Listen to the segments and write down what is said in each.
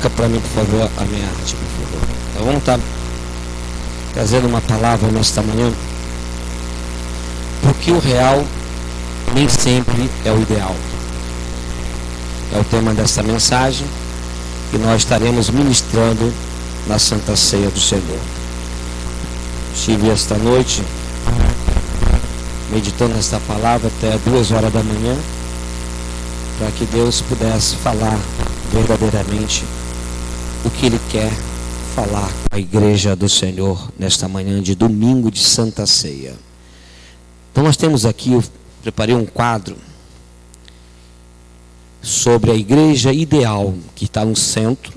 Coloca para mim, por favor, a minha arte, por favor. Então, vamos estar trazendo uma palavra nesta manhã. Porque o real nem sempre é o ideal. É o tema desta mensagem que nós estaremos ministrando na Santa Ceia do Senhor. Estive esta noite meditando esta palavra até 2 horas da manhã, para que Deus pudesse falar verdadeiramente o que Ele quer falar com a igreja do Senhor nesta manhã de domingo de Santa Ceia. Então nós temos aqui, eu preparei um quadro sobre a igreja ideal que está no centro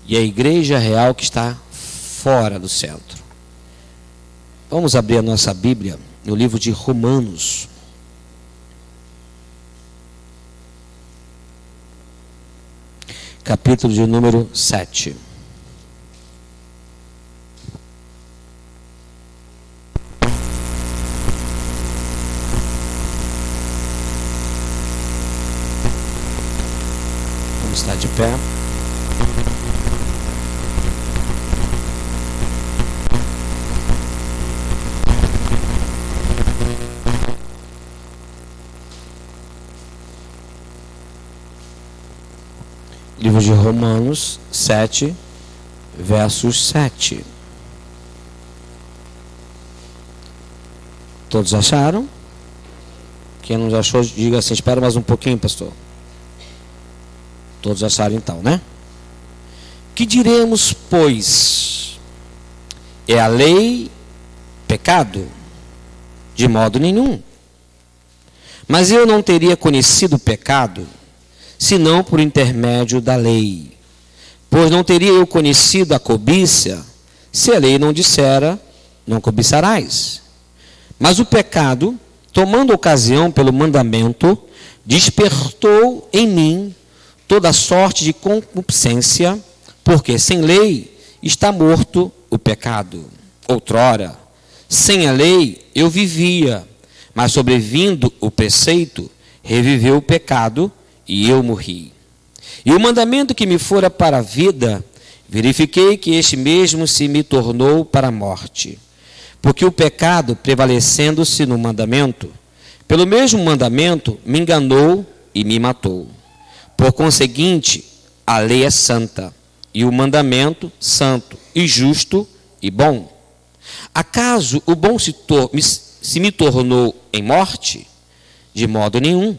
e a igreja real que está fora do centro. Vamos abrir a nossa Bíblia no livro de Romanos. Capítulo de número 7. Vamos estar de pé. Livro de Romanos 7, versos 7. Todos acharam? Quem não achou, diga assim: espera mais um pouquinho, pastor. Todos acharam então, né? Que diremos, pois? É a lei pecado? De modo nenhum. Mas eu não teria conhecido o pecado senão por intermédio da lei. Pois não teria eu conhecido a cobiça, se a lei não dissera, não cobiçarás. Mas o pecado, tomando ocasião pelo mandamento, despertou em mim toda sorte de concupiscência, porque sem lei está morto o pecado. Outrora, sem a lei eu vivia, mas sobrevindo o preceito, reviveu o pecado, e eu morri. E o mandamento que me fora para a vida, verifiquei que este mesmo se me tornou para a morte. Porque o pecado, prevalecendo-se no mandamento, pelo mesmo mandamento, me enganou e me matou. Por conseguinte, a lei é santa, e o mandamento santo, e justo e bom. Acaso o bom se me tornou em morte? De modo nenhum.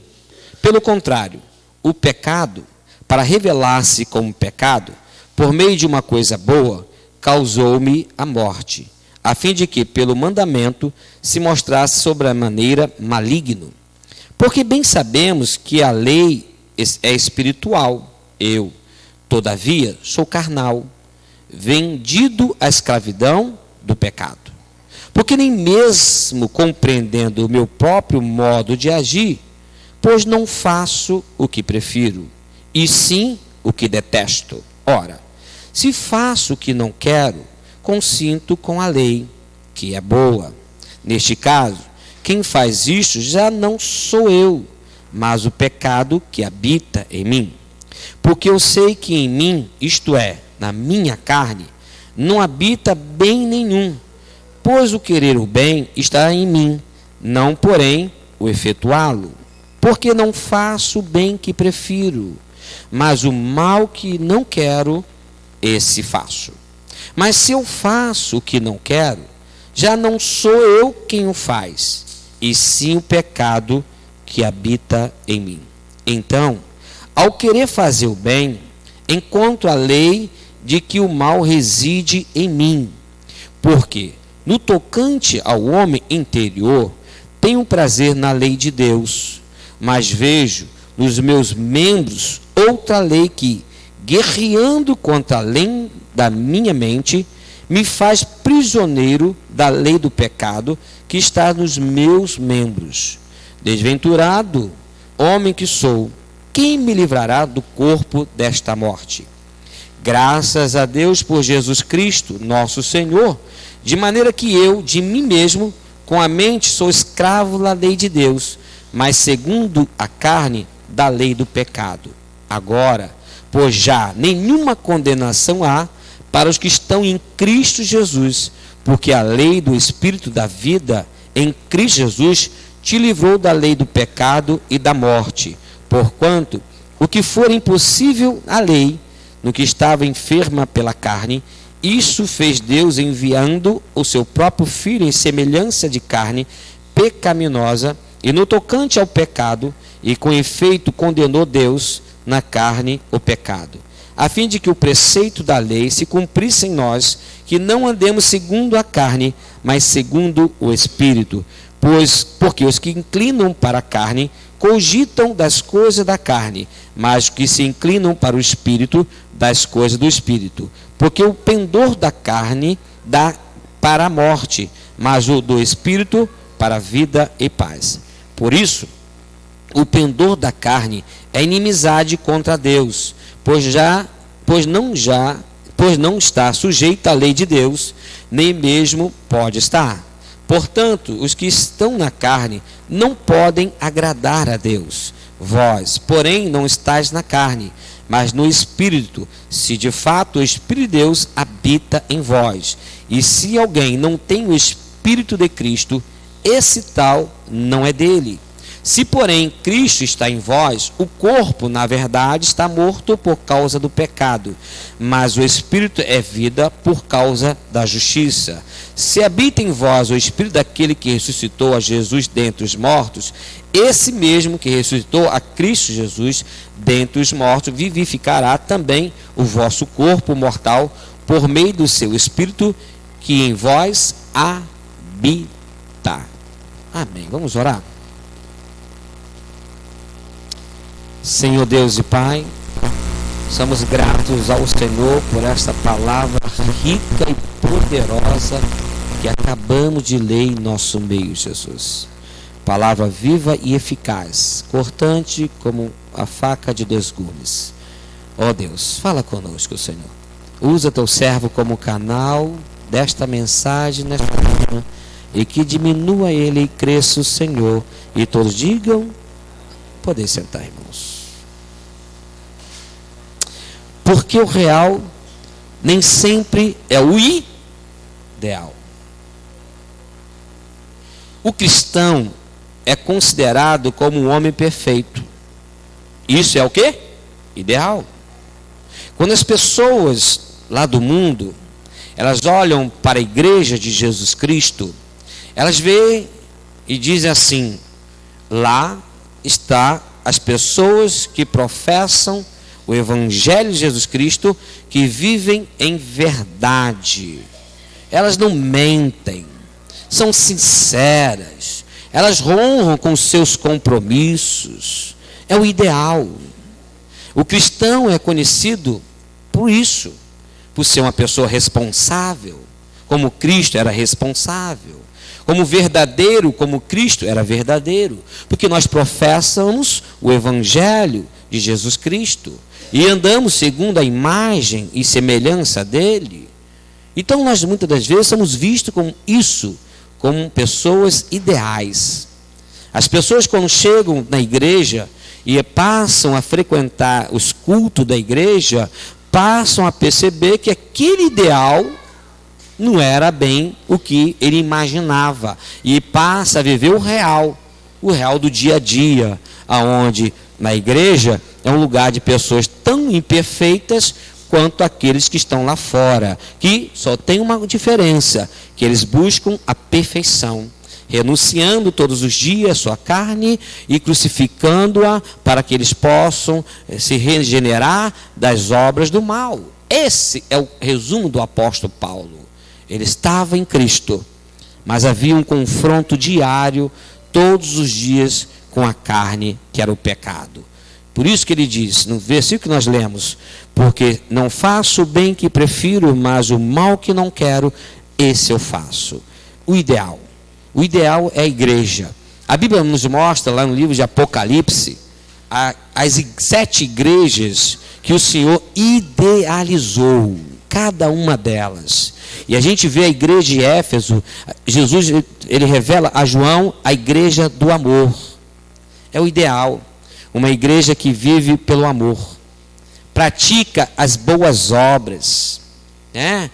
Pelo contrário, o pecado, para revelar-se como pecado, por meio de uma coisa boa, causou-me a morte, a fim de que, pelo mandamento, se mostrasse sobremaneira maligno. Porque bem sabemos que a lei é espiritual. Eu, todavia, sou carnal, vendido à escravidão do pecado. Porque nem mesmo compreendendo o meu próprio modo de agir, pois não faço o que prefiro, e sim o que detesto. Ora, se faço o que não quero, consinto com a lei, que é boa. Neste caso, quem faz isto já não sou eu, mas o pecado que habita em mim. Porque eu sei que em mim, isto é, na minha carne, não habita bem nenhum, pois o querer o bem está em mim, não porém o efetuá-lo. Porque não faço o bem que prefiro, mas o mal que não quero, esse faço. Mas se eu faço o que não quero, já não sou eu quem o faz, e sim o pecado que habita em mim. Então, ao querer fazer o bem, encontro a lei de que o mal reside em mim. Porque, no tocante ao homem interior, tenho prazer na lei de Deus, mas vejo nos meus membros outra lei que, guerreando contra a lei da minha mente, me faz prisioneiro da lei do pecado que está nos meus membros. Desventurado homem que sou, quem me livrará do corpo desta morte? Graças a Deus por Jesus Cristo, nosso Senhor, de maneira que eu, de mim mesmo, com a mente sou escravo da lei de Deus, mas segundo a carne, da lei do pecado. Agora, pois já nenhuma condenação há para os que estão em Cristo Jesus, porque a lei do Espírito da vida em Cristo Jesus te livrou da lei do pecado e da morte. Porquanto, o que for impossível à lei, no que estava enferma pela carne, isso fez Deus enviando o seu próprio Filho em semelhança de carne pecaminosa, e no tocante ao pecado, e com efeito condenou Deus na carne o pecado, a fim de que o preceito da lei se cumprisse em nós, que não andemos segundo a carne, mas segundo o Espírito. Porque os que inclinam para a carne cogitam das coisas da carne, mas os que se inclinam para o Espírito, das coisas do Espírito. Porque o pendor da carne dá para a morte, mas o do Espírito para a vida e paz. Por isso, o pendor da carne é inimizade contra Deus, pois não está sujeito à lei de Deus, nem mesmo pode estar. Portanto, os que estão na carne não podem agradar a Deus. Vós, porém, não estáis na carne, mas no Espírito, se de fato o Espírito de Deus habita em vós. E se alguém não tem o Espírito de Cristo, esse tal não é dele. Se, porém, Cristo está em vós, o corpo, na verdade, está morto por causa do pecado, mas o Espírito é vida por causa da justiça. Se habita em vós o Espírito daquele que ressuscitou a Jesus dentre os mortos, esse mesmo que ressuscitou a Cristo Jesus dentre os mortos, vivificará também o vosso corpo mortal por meio do seu Espírito que em vós habita. Amém. Vamos orar. Senhor Deus e Pai, somos gratos ao Senhor por esta palavra rica e poderosa que acabamos de ler em nosso meio, Jesus. Palavra viva e eficaz, cortante como a faca de 2 gumes. Ó Deus, fala conosco, Senhor. Usa teu servo como canal desta mensagem nesta manhã, e que diminua ele e cresça o Senhor. E todos digam, podem sentar, irmãos. Porque o real nem sempre é o ideal. O cristão é considerado como um homem perfeito. Isso é o quê? Ideal. Quando as pessoas lá do mundo, elas olham para a igreja de Jesus Cristo, elas veem e dizem assim: lá está as pessoas que professam o Evangelho de Jesus Cristo, que vivem em verdade. Elas não mentem, são sinceras, elas honram com seus compromissos. É o ideal. O cristão é conhecido por isso, por ser uma pessoa responsável, como Cristo era responsável. Como verdadeiro, como Cristo era verdadeiro. Porque nós professamos o Evangelho de Jesus Cristo e andamos segundo a imagem e semelhança dele. Então nós muitas das vezes somos vistos como isso, como pessoas ideais. As pessoas, quando chegam na igreja e passam a frequentar os cultos da igreja, passam a perceber que aquele ideal não era bem o que ele imaginava, e passa a viver o real do dia a dia, aonde na igreja é um lugar de pessoas tão imperfeitas quanto aqueles que estão lá fora, que só tem uma diferença, que eles buscam a perfeição, renunciando todos os dias a sua carne e crucificando-a para que eles possam se regenerar das obras do mal. Esse é o resumo do apóstolo Paulo. Ele estava em Cristo, mas havia um confronto diário, todos os dias, com a carne, que era o pecado. Por isso que ele diz, no versículo que nós lemos: porque não faço o bem que prefiro, mas o mal que não quero, esse eu faço. O ideal é a igreja. A Bíblia nos mostra, lá no livro de Apocalipse, as 7 igrejas que o Senhor idealizou, cada uma delas. E a gente vê a igreja de Éfeso, Jesus ele revela a João a igreja do amor. É o ideal, uma igreja que vive pelo amor. pratica as boas obras, né?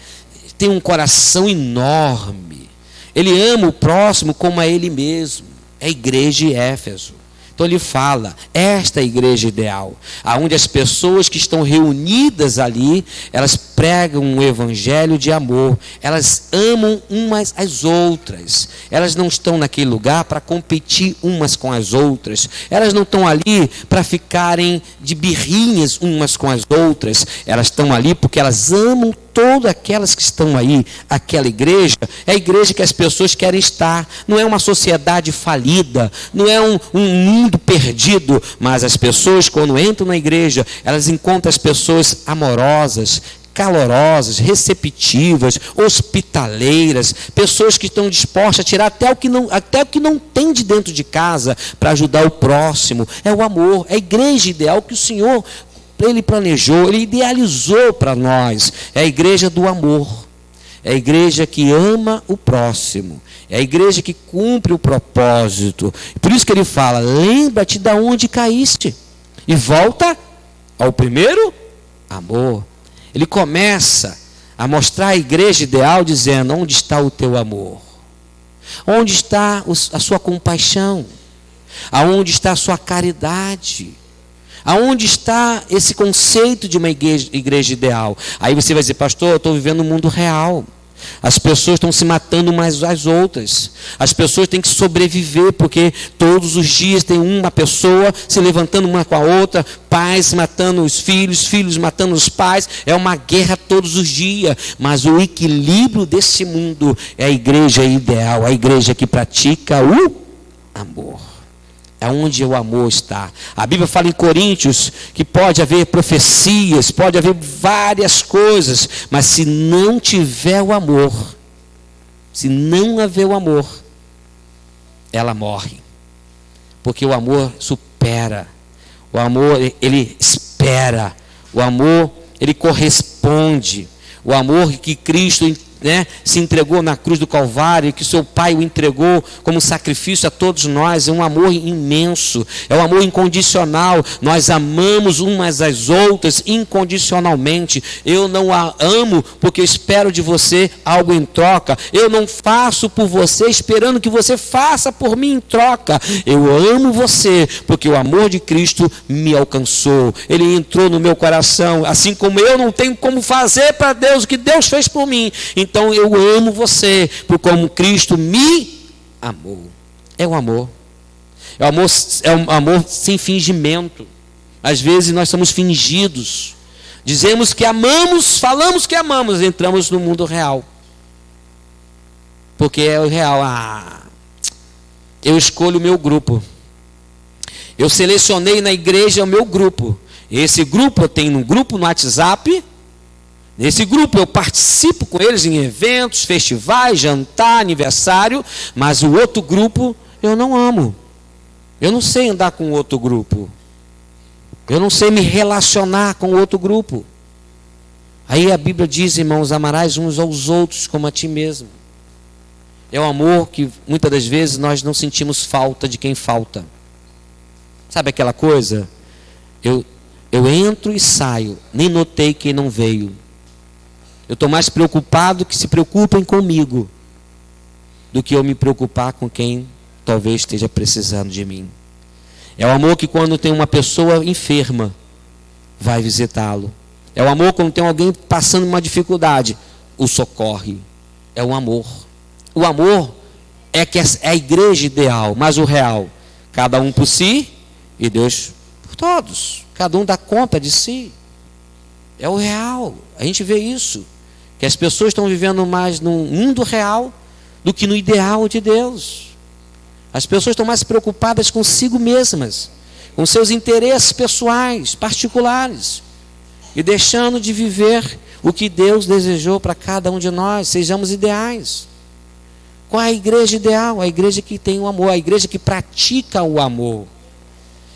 Tem um coração enorme, ele ama o próximo como a ele mesmo. É a igreja de Éfeso. Então ele fala, esta é a igreja ideal, aonde as pessoas que estão reunidas ali, elas pregam um evangelho de amor, elas amam umas às outras, elas não estão naquele lugar para competir umas com as outras, elas não estão ali para ficarem de birrinhas umas com as outras, elas estão ali porque elas amam todas aquelas que estão aí. Aquela igreja é a igreja que as pessoas querem estar. Não é uma sociedade falida, não é um mundo perdido, mas as pessoas, quando entram na igreja, elas encontram as pessoas amorosas, calorosas, receptivas, hospitaleiras, pessoas que estão dispostas a tirar até o que não tem de dentro de casa para ajudar o próximo. É o amor, é a igreja ideal que o Senhor Ele planejou, Ele idealizou para nós. É a igreja do amor. É a igreja que ama o próximo. É a igreja que cumpre o propósito. Por isso que ele fala, lembra-te de onde caíste. E volta ao primeiro amor. Ele começa a mostrar a igreja ideal dizendo, onde está o teu amor? Onde está a sua compaixão? Aonde está a sua caridade? Aonde está esse conceito de uma igreja ideal? Aí você vai dizer, pastor, eu estou vivendo um mundo real. As pessoas estão se matando umas às outras. As pessoas têm que sobreviver, porque todos os dias tem uma pessoa se levantando uma com a outra, pais matando os filhos, filhos matando os pais. É uma guerra todos os dias. Mas o equilíbrio desse mundo é a igreja ideal, a igreja que pratica o amor. É onde o amor está. A Bíblia fala em Coríntios que pode haver profecias, pode haver várias coisas, mas se não tiver o amor, se não haver o amor, ela morre. Porque o amor supera, o amor ele espera, o amor ele corresponde, o amor que Cristo se entregou na cruz do Calvário, que seu Pai o entregou como sacrifício a todos nós, é um amor imenso, é um amor incondicional. Nós amamos umas às outras incondicionalmente. Eu não a amo porque espero de você algo em troca. Eu não faço por você esperando que você faça por mim em troca. Eu amo você porque o amor de Cristo me alcançou, ele entrou no meu coração, assim como eu não tenho como fazer para Deus o que Deus fez por mim. Então eu amo você por como Cristo me amou. É o amor. É um amor sem fingimento. Às vezes nós somos fingidos. Dizemos que amamos, falamos que amamos, entramos no mundo real. Porque é o real. Eu escolho o meu grupo. Eu selecionei na igreja o meu grupo. Esse grupo eu tenho um grupo no WhatsApp. Nesse grupo eu participo com eles em eventos, festivais, jantar, aniversário, mas o outro grupo eu não amo. Eu não sei andar com o outro grupo. Eu não sei me relacionar com o outro grupo. Aí a Bíblia diz, irmãos, amarás uns aos outros como a ti mesmo. É um amor que muitas das vezes nós não sentimos falta de quem falta. Sabe aquela coisa? Eu entro e saio, nem notei quem não veio. Eu estou mais preocupado que se preocupem comigo do que eu me preocupar com quem talvez esteja precisando de mim. É o amor que quando tem uma pessoa enferma, vai visitá-lo. É o amor quando tem alguém passando uma dificuldade, o socorre. É o amor. O amor é a igreja ideal, mas o real, cada um por si e Deus por todos. Cada um dá conta de si. É o real. A gente vê isso. Que as pessoas estão vivendo mais no mundo real do que no ideal de Deus. As pessoas estão mais preocupadas consigo mesmas, com seus interesses pessoais, particulares, e deixando de viver o que Deus desejou para cada um de nós. Sejamos ideais. Qual é a igreja ideal? A igreja que tem o amor, a igreja que pratica o amor.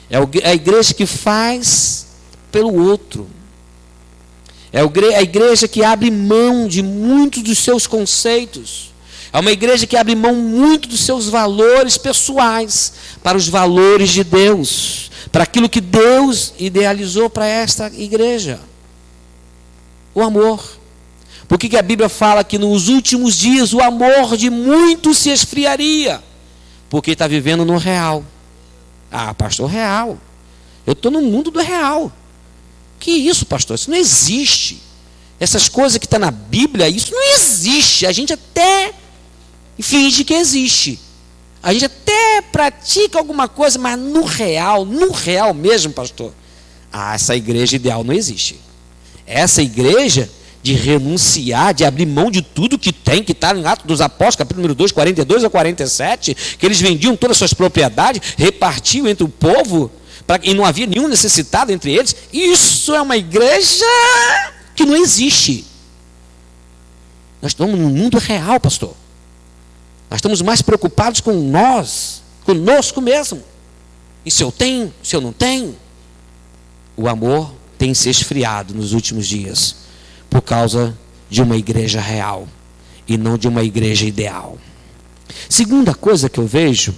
É a igreja que faz pelo outro. É a igreja que abre mão de muitos dos seus conceitos. É uma igreja que abre mão muito dos seus valores pessoais para os valores de Deus, para aquilo que Deus idealizou para esta igreja. O amor. Por que a Bíblia fala que nos últimos dias o amor de muitos se esfriaria? Porque está vivendo no real. Ah, pastor, real. Eu estou no mundo do real. Que isso, pastor? Isso não existe. Essas coisas que estão na Bíblia, isso não existe. A gente até finge que existe. A gente até pratica alguma coisa, mas no real mesmo, pastor. Ah, essa igreja ideal não existe. Essa igreja de renunciar, de abrir mão de tudo que tem, que está em Atos dos Apóstolos, capítulo número 2, 42 a 47, que eles vendiam todas as suas propriedades, repartiam entre o povo, e não havia nenhum necessitado entre eles. Isso é uma igreja que não existe. Nós estamos no mundo real, pastor. Nós estamos mais preocupados com nós, conosco mesmo. E se eu tenho, se eu não tenho? O amor tem se esfriado nos últimos dias, por causa de uma igreja real e não de uma igreja ideal. Segunda coisa que eu vejo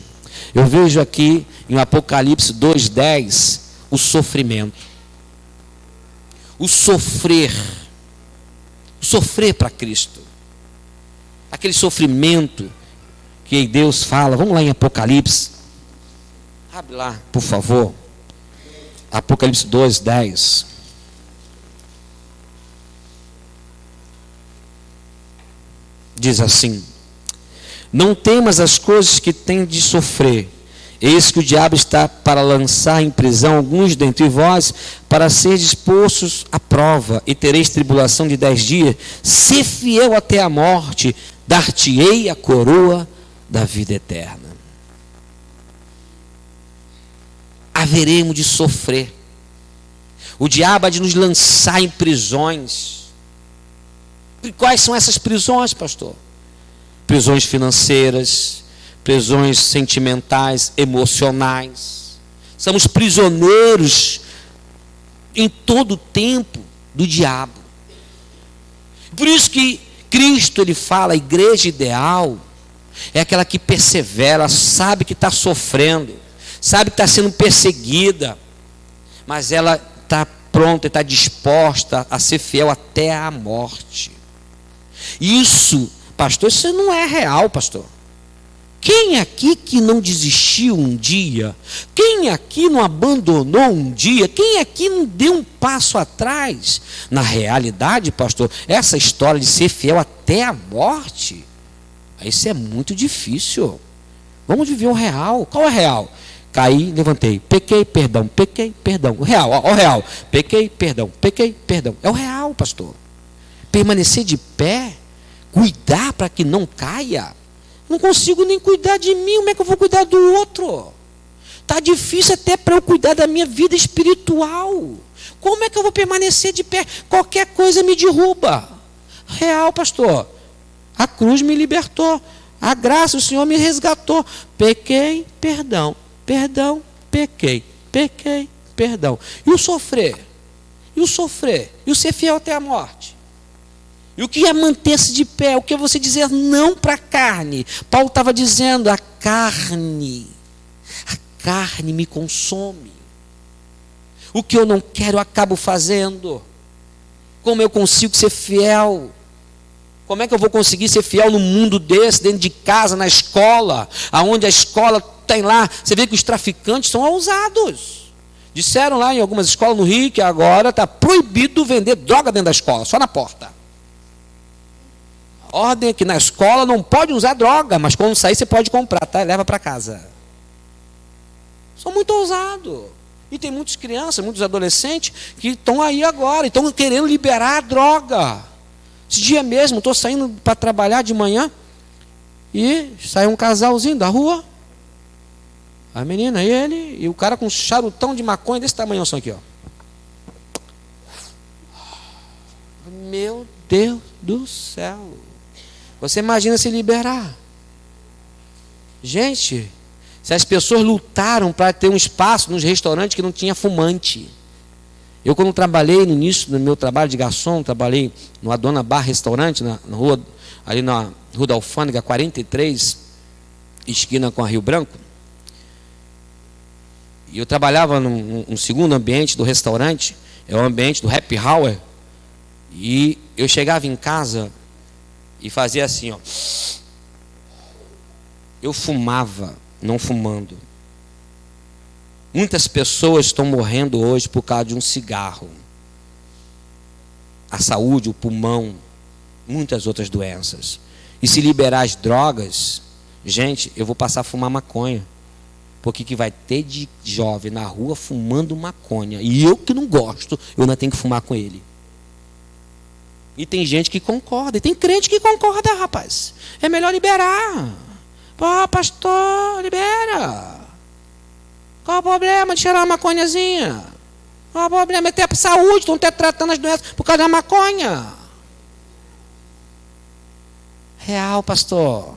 aqui em Apocalipse 2:10, o sofrimento. O sofrer para Cristo. Aquele sofrimento que Deus fala. Vamos lá em Apocalipse. Abre lá, por favor. Apocalipse 2:10. Diz assim: não temas as coisas que tem de sofrer. Eis que o diabo está para lançar em prisão alguns dentre vós, para ser dispostos à prova, e tereis tribulação de 10 dias. Se fiel até a morte, dar-te-ei a coroa da vida eterna. Haveremos de sofrer. O diabo há de nos lançar em prisões. E quais são essas prisões, pastor? Prisões financeiras, prisões sentimentais, emocionais. Somos prisioneiros em todo o tempo do diabo. Por isso que Cristo, ele fala, a igreja ideal é aquela que persevera, sabe que está sofrendo, sabe que está sendo perseguida, mas ela está pronta, está disposta a ser fiel até a morte. Isso, pastor, isso não é real, pastor. Quem aqui que não desistiu um dia? Quem aqui não abandonou um dia? Quem aqui não deu um passo atrás? Na realidade, pastor, essa história de ser fiel até a morte, isso é muito difícil. Vamos viver o real. Qual é o real? Caí, levantei, pequei, perdão, pequei, perdão. O real, ó, o real. Pequei, perdão, perdão. É o real, pastor. Permanecer de pé, cuidar para que não caia. Não consigo nem cuidar de mim, como é que eu vou cuidar do outro? Está difícil até para eu cuidar da minha vida espiritual. Como é que eu vou permanecer de pé? Qualquer coisa me derruba. Real, pastor. A cruz me libertou. A graça, o Senhor me resgatou. Pequei, perdão, perdão, pequei, perdão. E o sofrer? E o sofrer? E o ser fiel até a morte? E o que é manter-se de pé? O que é você dizer não para a carne? Paulo estava dizendo, a carne me consome. O que eu não quero eu acabo fazendo. Como eu consigo ser fiel? Como é que eu vou conseguir ser fiel num mundo desse, dentro de casa, na escola, aonde a escola tem lá, você vê que os traficantes são ousados. Disseram lá em algumas escolas no Rio que agora está proibido vender droga dentro da escola, só na porta. A ordem é que na escola não pode usar droga, mas quando sair você pode comprar, tá? Leva para casa. São muito ousados. E tem muitas crianças, muitos adolescentes que estão aí agora, estão querendo liberar a droga. Esse dia mesmo, estou saindo para trabalhar de manhã e sai um casalzinho da rua. A menina e ele, e o cara com um charutão de maconha desse tamanho aqui, ó. Meu Deus do céu. Você imagina se liberar. Gente, se as pessoas lutaram para ter um espaço nos restaurantes que não tinha fumante. Eu, quando trabalhei no início do meu trabalho de garçom, trabalhei no Adona Bar Restaurante, na rua, ali na Rua da Alfândega 43, esquina com a Rio Branco. E eu trabalhava num segundo ambiente do restaurante, é o ambiente do happy hour. E eu chegava em casa e fazia assim, ó. Eu fumava, não fumando. Muitas pessoas estão morrendo hoje por causa de um cigarro. A saúde, o pulmão, muitas outras doenças. E se liberar as drogas, gente, eu vou passar a fumar maconha. Porque que vai ter de jovem na rua fumando maconha. E eu que não gosto, eu ainda tenho que fumar com ele. E tem gente que concorda, e tem crente que concorda, rapaz. É melhor liberar. Pô, pastor, libera. Qual o problema de cheirar uma maconhazinha? Qual o problema? É ter saúde, estão tratando as doenças por causa da maconha. Real, pastor.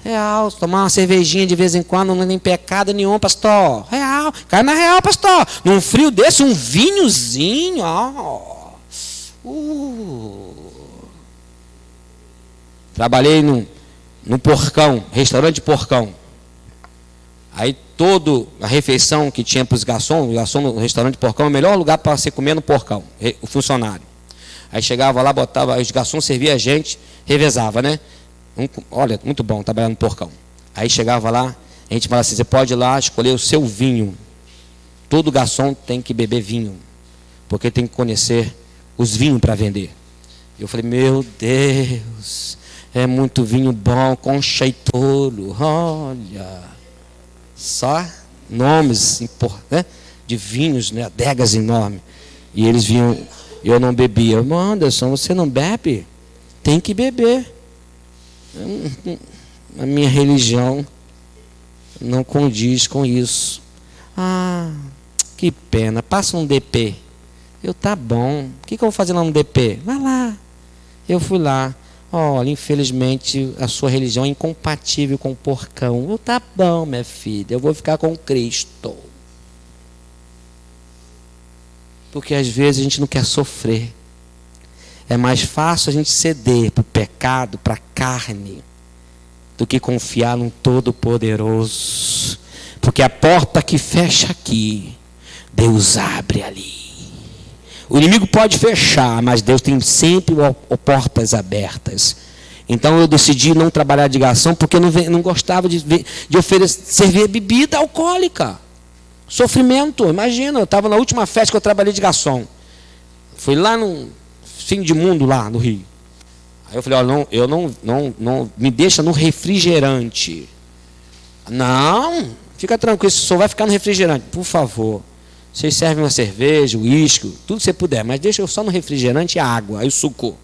Real. Tomar uma cervejinha de vez em quando não tem pecado nenhum, pastor. Real. Cai na real, pastor. Num frio desse, um vinhozinho. Trabalhei no Porcão, restaurante Porcão. Aí toda a refeição que tinha para os garçons, o garçom no restaurante Porcão é o melhor lugar para você comer no Porcão, o funcionário. Aí chegava lá, botava, os garçons serviam a gente, revezava, né? Olha, muito bom trabalhar no Porcão. Aí chegava lá, a gente falava assim, você pode ir lá escolher o seu vinho. Todo garçom tem que beber vinho, porque tem que conhecer os vinhos para vender. Eu falei, meu Deus, é muito vinho bom, Concheitolo, olha... Só nomes, né, de vinhos, né, adegas enormes. E eles vinham, eu não bebia. Anderson, você não bebe? Tem que beber. A minha religião não condiz com isso. Ah, que pena. Passa um DP. Eu, tá bom. O que eu vou fazer lá no DP? Vai lá. Eu fui lá. Olha, infelizmente a sua religião é incompatível com o Porcão. Eu, tá bom, minha filha, eu vou ficar com Cristo. Porque às vezes a gente não quer sofrer. É mais fácil a gente ceder para o pecado, para a carne, do que confiar num Todo-Poderoso. Porque a porta que fecha aqui, Deus abre ali. O inimigo pode fechar, mas Deus tem sempre portas abertas. Então eu decidi não trabalhar de garçom, porque eu não gostava de servir bebida alcoólica. Sofrimento, imagina, eu estava na última festa que eu trabalhei de garçom. Fui lá no fim de mundo, lá no Rio. Aí eu falei, olha, não me deixa no refrigerante. Não, fica tranquilo, só vai ficar no refrigerante, por favor. Vocês servem uma cerveja, uísque, tudo que você puder, mas deixa eu só no refrigerante e água, aí o suco.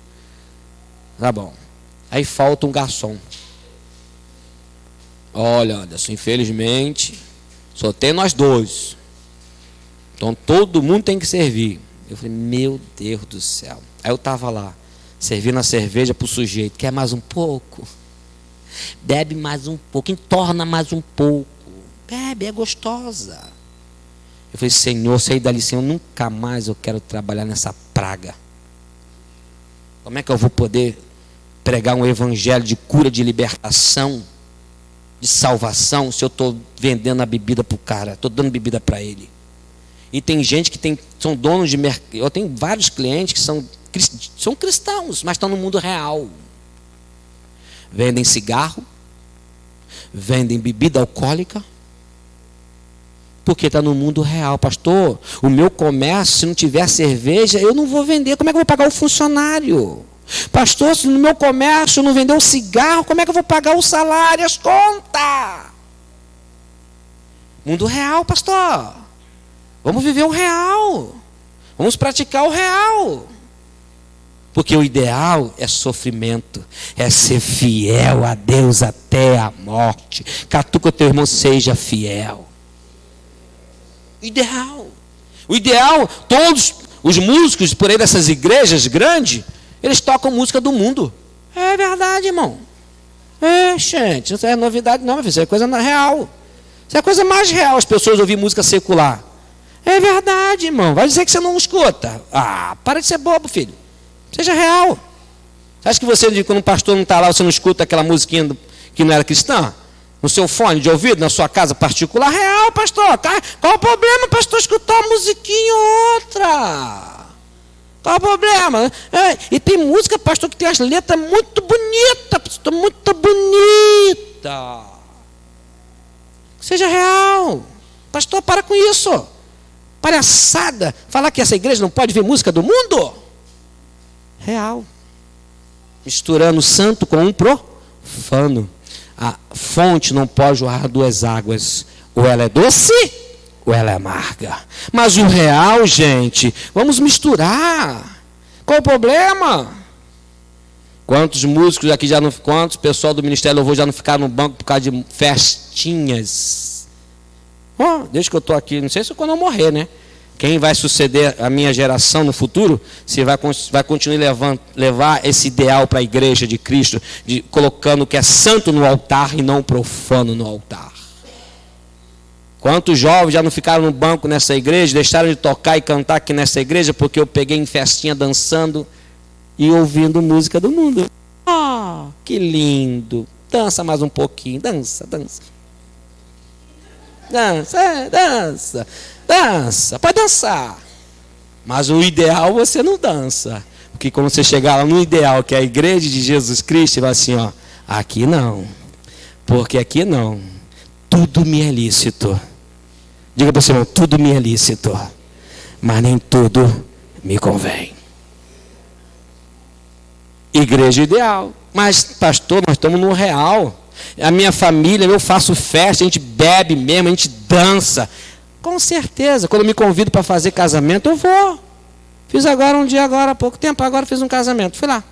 Tá bom. Aí falta um garçom. Olha, Anderson, infelizmente, só tem nós dois. Então todo mundo tem que servir. Eu falei, meu Deus do céu. Aí eu estava lá, servindo a cerveja para o sujeito. Quer mais um pouco? Bebe mais um pouco, entorna mais um pouco. Bebe, é gostosa. Eu falei, Senhor, saí dali, Senhor, nunca mais eu quero trabalhar nessa praga. Como é que eu vou poder pregar um evangelho de cura, de libertação, de salvação, se eu estou vendendo a bebida para o cara, estou dando bebida para ele? E tem gente que são donos de mercado. Eu tenho vários clientes que são cristãos, mas estão no mundo real. Vendem cigarro, vendem bebida alcoólica, porque está no mundo real. Pastor, o meu comércio, se não tiver cerveja, eu não vou vender. Como é que eu vou pagar o funcionário? Pastor, se no meu comércio não vender um cigarro, como é que eu vou pagar o salário, as contas? Mundo real, pastor. Vamos viver o real. Vamos praticar o real. Porque o ideal é sofrimento, é ser fiel a Deus até a morte. Catuca o teu irmão, seja fiel. Ideal. O ideal, todos os músicos por aí dessas igrejas grandes, eles tocam música do mundo. É verdade, irmão. É, gente, isso é novidade não, isso é coisa real. Isso é a coisa mais real, as pessoas ouvir música secular. É verdade, irmão. Vai dizer que você não escuta. Ah, para de ser bobo, filho. Seja real. Você acha que você, quando um pastor não está lá, você não escuta aquela musiquinha que não era cristã? No seu fone de ouvido, na sua casa particular? Real, pastor. Qual o problema, pastor, escutar uma musiquinha ou outra? Qual o problema? E tem música, pastor, que tem as letras muito bonitas, pastor, muito bonita. Seja real. Pastor, para com isso. Palhaçada. Falar que essa igreja não pode ver música do mundo? Real. Misturando o santo com um profano. A fonte não pode jorrar duas águas. Ou ela é doce, ou ela é amarga. Mas o real, gente, vamos misturar. Qual o problema? Quantos músicos aqui já não... Quantos pessoal do Ministério Louvor já não ficaram no banco por causa de festinhas? Desde que eu estou aqui, não sei se quando eu morrer, né? Quem vai suceder a minha geração no futuro, se vai continuar levar esse ideal para a igreja de Cristo, colocando o que é santo no altar e não profano no altar. Quantos jovens já não ficaram no banco nessa igreja, deixaram de tocar e cantar aqui nessa igreja, porque eu peguei em festinha dançando e ouvindo música do mundo. Que lindo! Dança mais um pouquinho, dança. Dança, pode dançar. Mas o ideal você não dança. Porque quando você chegar lá no ideal, que é a igreja de Jesus Cristo, você vai assim, aqui não. Porque aqui não. Tudo me é lícito. Diga para você, irmão, tudo me é lícito. Mas nem tudo me convém. Igreja ideal. Mas, pastor, nós estamos no real. A minha família, eu faço festa, a gente bebe mesmo, a gente dança. Com certeza, quando eu me convido para fazer casamento, eu vou. Fiz agora há pouco tempo, agora fiz um casamento. Fui lá.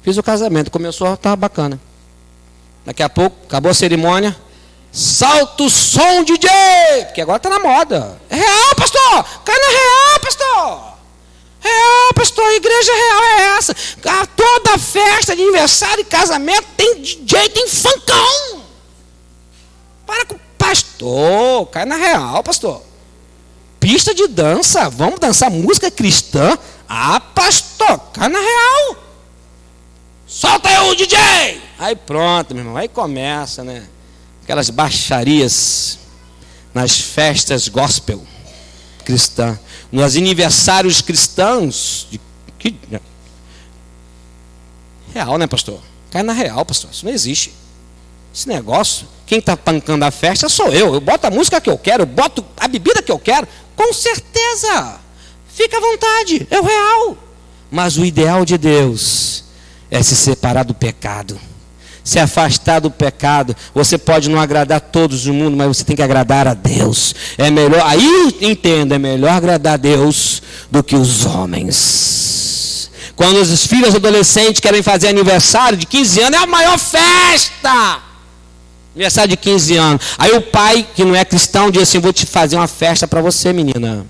Fiz o casamento, começou, estava bacana. Daqui a pouco, acabou a cerimônia. Salta o som, DJ! Porque agora está na moda. É real, pastor! Cai na real, pastor! Real, pastor, a igreja real é essa. Toda festa de aniversário e casamento tem DJ, tem funkão. Para com pastor, cai na real, pastor. Pista de dança, vamos dançar música cristã. Pastor, cai na real. Solta aí o DJ. Aí pronto, meu irmão, aí começa, né? Aquelas baixarias nas festas gospel cristã, nos aniversários cristãos. Real, né, pastor? Cai na real, pastor. Isso não existe. Esse negócio, quem está pancando a festa sou eu. Eu boto a música que eu quero, eu boto a bebida que eu quero. Com certeza. Fica à vontade. É o real. Mas o ideal de Deus é se separar do pecado. Se afastar do pecado. Você pode não agradar todos do mundo, mas você tem que agradar a Deus. É melhor, aí entenda, é melhor agradar a Deus do que os homens. Quando os filhos adolescentes querem fazer aniversário de 15 anos, é a maior festa. Aniversário de 15 anos. Aí o pai, que não é cristão, diz assim: vou te fazer uma festa para você, menina.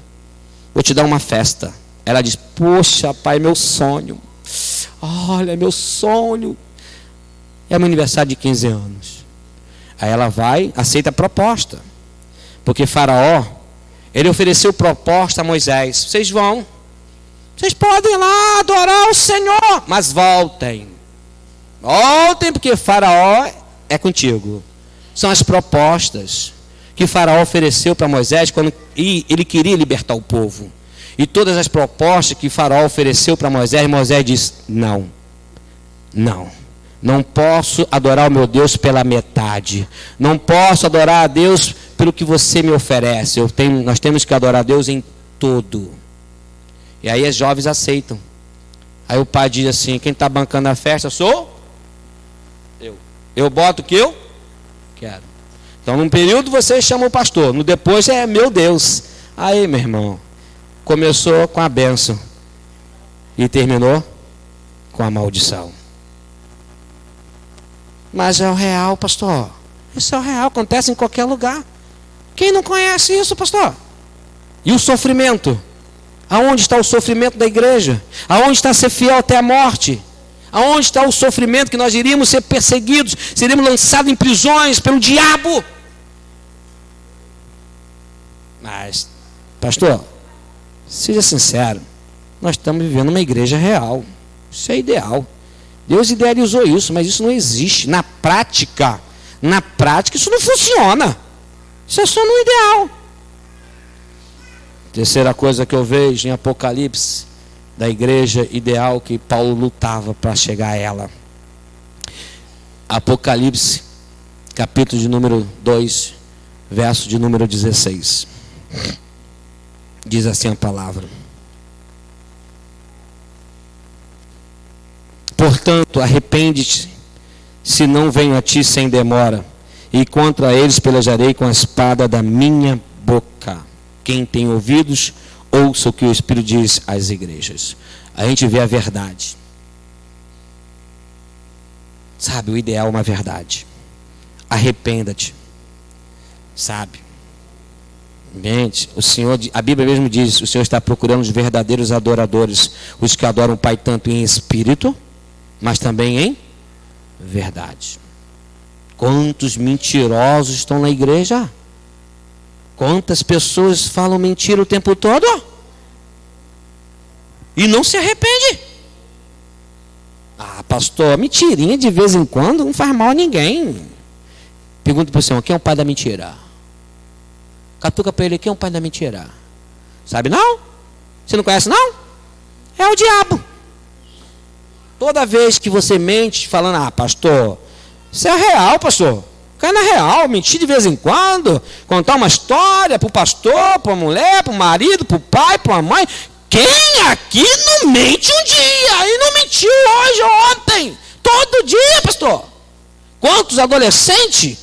Vou te dar uma festa. Ela diz: poxa, pai, meu sonho. Olha, meu sonho. É meu aniversário de 15 anos. Aí ela vai, aceita a proposta. Porque Faraó, ele ofereceu proposta a Moisés: vocês vão. Vocês podem ir lá adorar o Senhor. Mas voltem. Voltem, porque Faraó é contigo. São as propostas que Faraó ofereceu para Moisés quando ele queria libertar o povo. E todas as propostas que Faraó ofereceu para Moisés, Moisés disse: não. Não posso adorar o meu Deus pela metade. Não posso adorar a Deus pelo que você me oferece. Nós temos que adorar a Deus em todo. E aí os jovens aceitam. Aí o pai diz assim: quem está bancando a festa sou eu. Eu boto o que eu quero. Então, num período você chama o pastor, no depois é meu Deus. Aí, meu irmão, começou com a bênção e terminou com a maldição. Mas é o real, pastor. Isso é o real, acontece em qualquer lugar. Quem não conhece isso, pastor? E o sofrimento? Aonde está o sofrimento da igreja? Aonde está ser fiel até a morte? Aonde está o sofrimento que nós iríamos ser perseguidos, seríamos lançados em prisões pelo diabo? Mas, pastor, seja sincero, nós estamos vivendo uma igreja real. Isso é ideal. Deus idealizou isso, mas isso não existe. Na prática isso não funciona. Isso é só no ideal. Terceira coisa que eu vejo em Apocalipse, da igreja ideal que Paulo lutava para chegar a ela. Apocalipse, capítulo de número 2, verso de número 16. Diz assim a palavra: portanto, arrepende-te, se não venho a ti sem demora, e contra eles pelejarei com a espada da minha boca. Quem tem ouvidos, ouça o que o Espírito diz às igrejas. A gente vê a verdade. Sabe, o ideal é uma verdade. Arrependa-te. Sabe? Gente, o Senhor, a Bíblia mesmo diz, o Senhor está procurando os verdadeiros adoradores, os que adoram o Pai tanto em espírito, mas também em verdade. Quantos mentirosos estão na igreja? Quantas pessoas falam mentira o tempo todo e não se arrepende? Ah, pastor, mentirinha de vez em quando não faz mal a ninguém. Pergunta para o Senhor, quem é o pai da mentira? Catuca para ele, quem é o pai da mentira? Sabe não? Você não conhece não? É o diabo. Toda vez que você mente falando, pastor, isso é real, pastor. Cai na real, mentir de vez em quando, contar uma história para o pastor, para a mulher, para o marido, para o pai, para a mãe. Quem aqui não mente um dia e não mentiu hoje ou ontem? Todo dia, pastor. Quantos adolescentes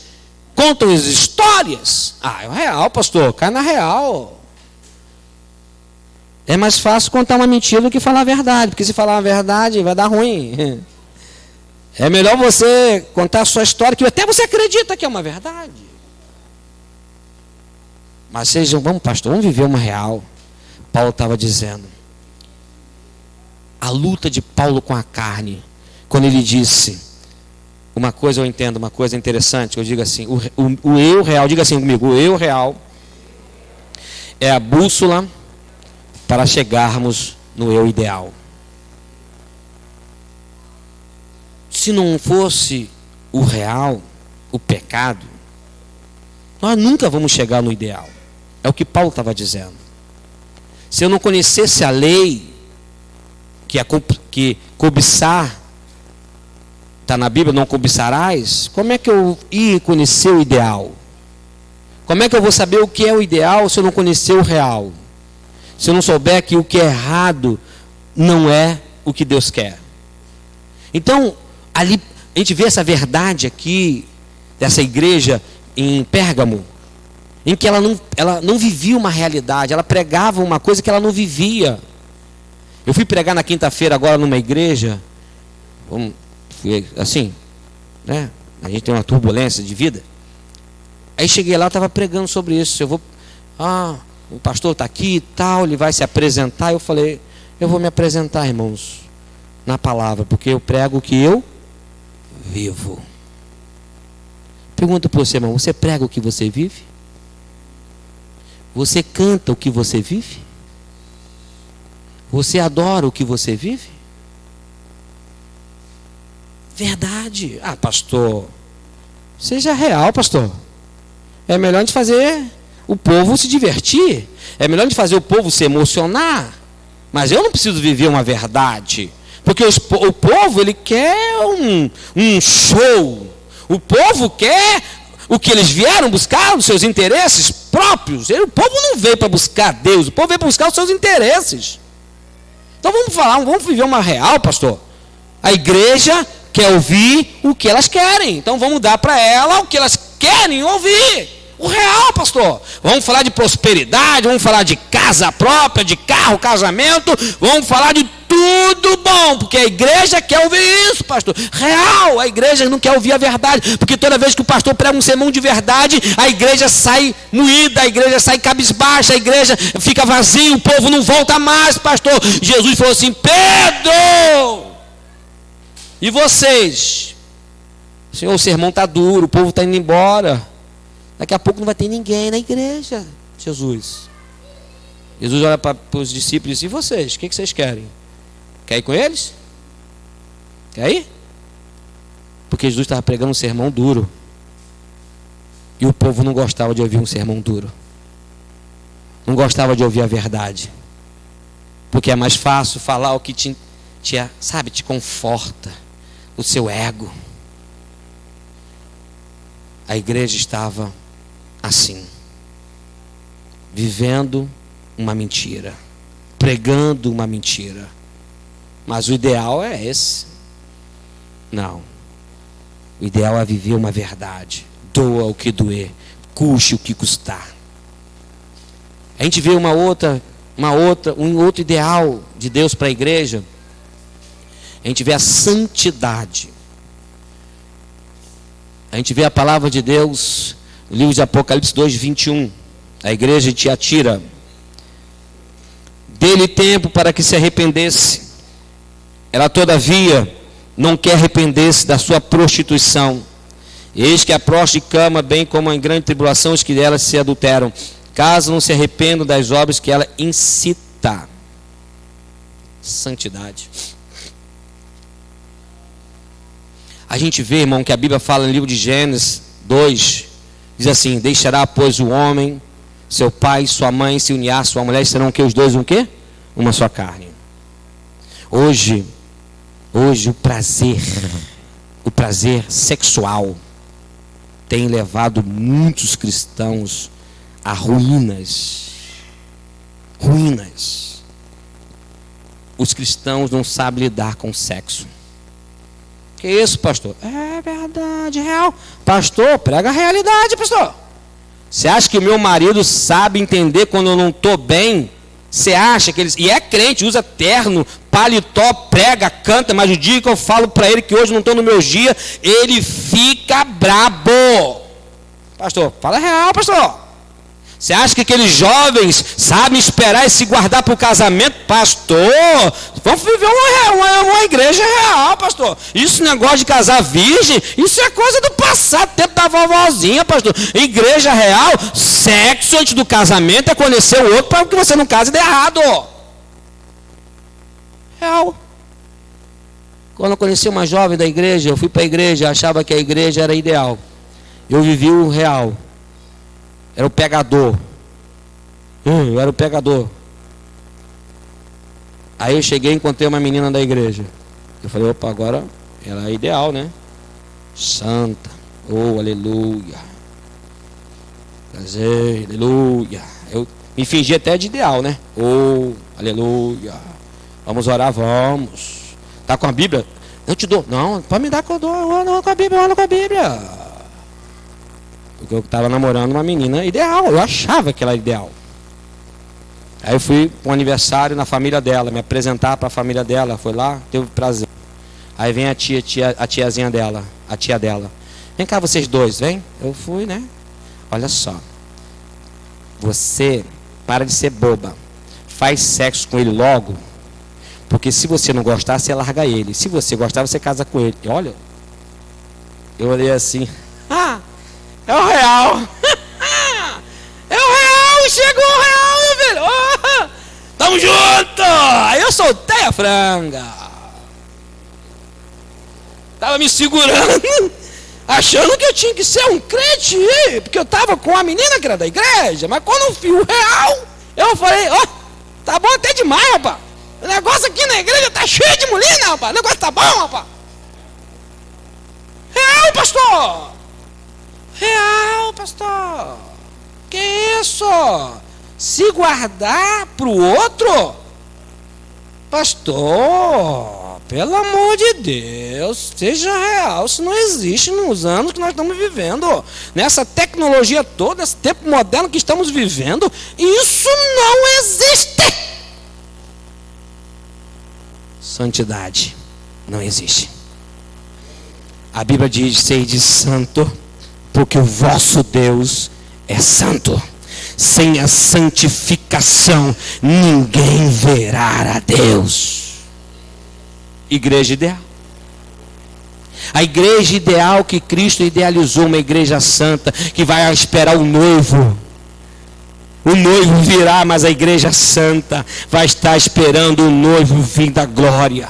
contam as histórias? É o real, pastor, cai na real. É mais fácil contar uma mentira do que falar a verdade, porque se falar a verdade vai dar ruim. É melhor você contar a sua história, que até você acredita que é uma verdade. Mas vamos, pastor, vamos viver uma real. Paulo estava dizendo. A luta de Paulo com a carne, quando ele disse, uma coisa eu entendo, uma coisa interessante, eu digo assim, o eu real, diga assim comigo, o eu real é a bússola para chegarmos no eu ideal. Se não fosse o real, o pecado, nós nunca vamos chegar no ideal. É o que Paulo estava dizendo. Se eu não conhecesse a lei, que cobiçar, está na Bíblia, não cobiçarás, como é que eu ia conhecer o ideal? Como é que eu vou saber o que é o ideal se eu não conhecer o real? Se eu não souber que o que é errado não é o que Deus quer. Então, ali a gente vê essa verdade aqui, dessa igreja em Pérgamo, em que ela não vivia uma realidade, ela pregava uma coisa que ela não vivia. Eu fui pregar na quinta-feira agora numa igreja, assim, né? A gente tem uma turbulência de vida. Aí cheguei lá, estava pregando sobre isso. O pastor está aqui e tal, ele vai se apresentar. Eu falei, eu vou me apresentar, irmãos, na palavra, porque eu prego o que eu vivo. Pergunta para você, irmão, você prega o que você vive? Você canta o que você vive? Você adora o que você vive? Verdade. Pastor, seja real, pastor. É melhor a gente fazer o povo se divertir. É melhor a gente fazer o povo se emocionar. Mas eu não preciso viver uma verdade. Porque o povo, ele quer um show. O povo quer o que eles vieram buscar, os seus interesses próprios. O povo não veio para buscar Deus, o povo veio para buscar os seus interesses. Então vamos viver uma real, pastor. A igreja quer ouvir o que elas querem. Então vamos dar para ela o que elas querem ouvir. O real, pastor. Vamos falar de prosperidade, vamos falar de casa própria, de carro, casamento, vamos falar de tudo bom, porque a igreja quer ouvir isso, pastor. Real, a igreja não quer ouvir a verdade, porque toda vez que o pastor prega um sermão de verdade, a igreja sai moída, a igreja sai cabisbaixa, a igreja fica vazia, o povo não volta mais, pastor. Jesus falou assim, Pedro, e vocês? Senhor, o sermão está duro, o povo está indo embora. Daqui a pouco não vai ter ninguém na igreja. Jesus. Jesus olha para os discípulos e diz: e vocês, o que vocês querem? Quer ir com eles? Quer ir? Porque Jesus estava pregando um sermão duro. E o povo não gostava de ouvir um sermão duro. Não gostava de ouvir a verdade. Porque é mais fácil falar o que te conforta. O seu ego. A igreja estava assim. Vivendo uma mentira. Pregando uma mentira. Mas o ideal é esse. Não. O ideal é viver uma verdade. Doa o que doer. Custe o que custar. A gente vê um outro ideal de Deus para a igreja. A gente vê a santidade. A gente vê a palavra de Deus no livro de Apocalipse 2:21. A igreja de Tiatira. Dê-lhe tempo para que se arrependesse. Ela todavia não quer arrepender-se da sua prostituição. Eis que a prostituta cama, bem como em grande tribulação os que delas se adulteram, caso não se arrependam das obras que ela incita. Santidade. A gente vê, irmão, que a Bíblia fala no livro de Gênesis 2, diz assim: deixará, pois, o homem, seu pai, sua mãe, se unir à sua mulher, serão que os dois um quê? Uma só carne. Hoje o prazer sexual tem levado muitos cristãos a ruínas. Os cristãos não sabem lidar com o sexo. Que isso, pastor? É verdade, real. Pastor, prega a realidade, pastor. Você acha que o meu marido sabe entender quando eu não estou bem? Você acha que ele... E é crente, usa terno, paletó, prega, canta, mas o dia que eu falo para ele que hoje não estou no meu dia, ele fica brabo. Pastor, fala real, pastor. Você acha que aqueles jovens sabem esperar e se guardar para o casamento? Pastor, vamos viver uma igreja real, pastor. Isso negócio de casar virgem, isso é coisa do passado, tempo da vovozinha, pastor. Igreja real, sexo antes do casamento é conhecer o outro para que você não case de errado. Real. Quando eu conheci uma jovem da igreja, eu fui para a igreja, achava que a igreja era ideal. Eu vivi o real. Era o pegador. Eu era o pegador. Aí eu cheguei e encontrei uma menina da igreja. Eu falei, opa, agora ela é ideal, né? Santa. Oh, aleluia. Prazer, aleluia. Eu me fingi até de ideal, né? Oh, aleluia. Vamos orar, vamos. Tá com a Bíblia? Eu te dou. Não, pode me dar que eu dou. Eu ando com a Bíblia, eu ando com a Bíblia. Porque eu estava namorando uma menina ideal. Eu achava que ela era ideal. Aí eu fui para um aniversário na família dela, me apresentar para a família dela. Foi lá, teve prazer. Aí vem a tiazinha dela, a tia dela. Vem cá vocês dois, vem. Eu fui, né? Olha só. Você para de ser boba. Faz sexo com ele logo. Porque se você não gostar, você larga ele. Se você gostar, você casa com ele. E olha, eu olhei assim. É o real. É o real. Chegou o real, meu filho. Oh, tamo junto. Aí eu soltei a franga. Tava me segurando, achando que eu tinha que ser um crente, porque eu tava com a menina que era da igreja. Mas quando eu vi o real, eu falei, ó, tá bom até demais, rapaz. O negócio aqui na igreja tá cheio de mulher, rapaz. O negócio tá bom, rapaz. Real, pastor. Real, pastor. Que isso? Se guardar pro outro? Pastor, pelo amor de Deus, seja real. Isso não existe nos anos que nós estamos vivendo. Nessa tecnologia toda, nesse tempo moderno que estamos vivendo, isso não existe. Santidade não existe. A Bíblia diz: sede santo, porque o vosso Deus é santo. Sem a santificação, ninguém verá a Deus. Igreja ideal. A igreja ideal que Cristo idealizou, uma igreja santa, que vai esperar o noivo. O noivo virá, mas a igreja santa vai estar esperando o noivo vir da glória.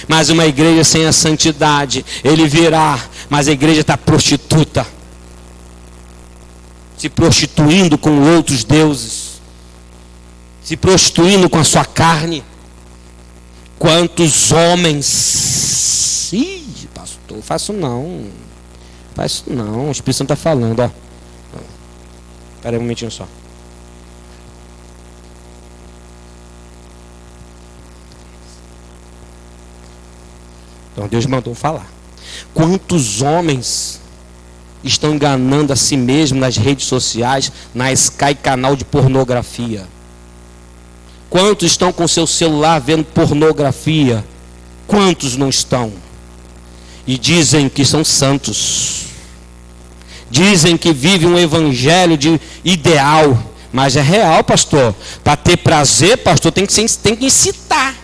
Mas uma igreja sem a santidade, ele virá, mas a igreja está prostituta, se prostituindo com outros deuses, se prostituindo com a sua carne. Quantos homens... Ih, pastor, faço não. Faço não, o Espírito Santo está falando, ó. Espera aí um momentinho só. Então Deus mandou falar. Quantos homens estão enganando a si mesmos nas redes sociais, na Sky canal de pornografia? Quantos estão com seu celular vendo pornografia? Quantos não estão? E dizem que são santos. Dizem que vivem um evangelho de ideal. Mas é real, pastor. Para ter prazer, pastor, tem que incitar.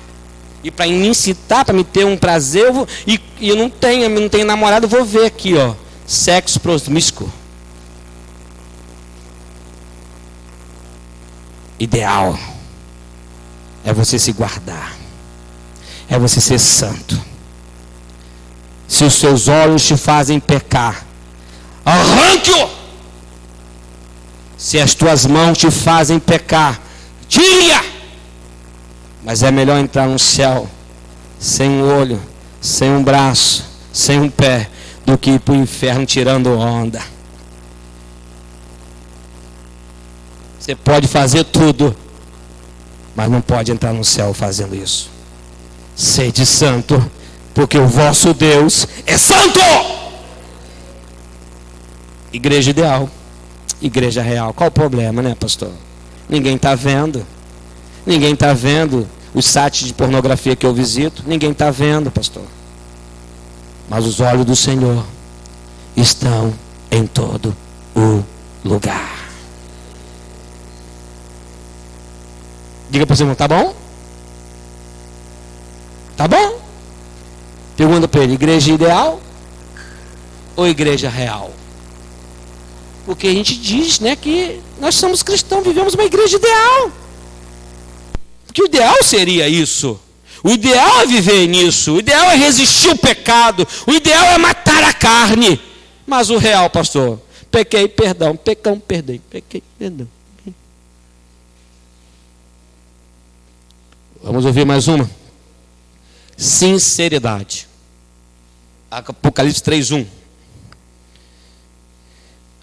E para me incitar, para me ter um prazer, eu não tenho namorado, eu vou ver aqui, ó. Sexo promíscuo. Ideal é você se guardar, é você ser santo. Se os seus olhos te fazem pecar, arranque-o. Se as tuas mãos te fazem pecar, tire-a. Mas é melhor entrar no céu sem um olho, sem um braço, sem um pé, do que ir para o inferno tirando onda. Você pode fazer tudo, mas não pode entrar no céu fazendo isso. Sede santo, porque o vosso Deus é santo. Igreja ideal, igreja real. Qual o problema, né, pastor? Ninguém está vendo. Ninguém está vendo os sites de pornografia que eu visito. Ninguém está vendo, pastor. Mas os olhos do Senhor estão em todo o lugar. Diga para o seu irmão, tá bom? Tá bom? Pergunta para ele, igreja ideal ou igreja real? Porque a gente diz, né, que nós somos cristãos, vivemos uma igreja ideal. Porque o ideal seria isso. O ideal é viver nisso. O ideal é resistir ao pecado. O ideal é matar a carne. Mas o real, pastor, pequei, perdão, pecão, perdei, pequei, perdão. Vamos ouvir mais uma. Sinceridade. Apocalipse 3:1.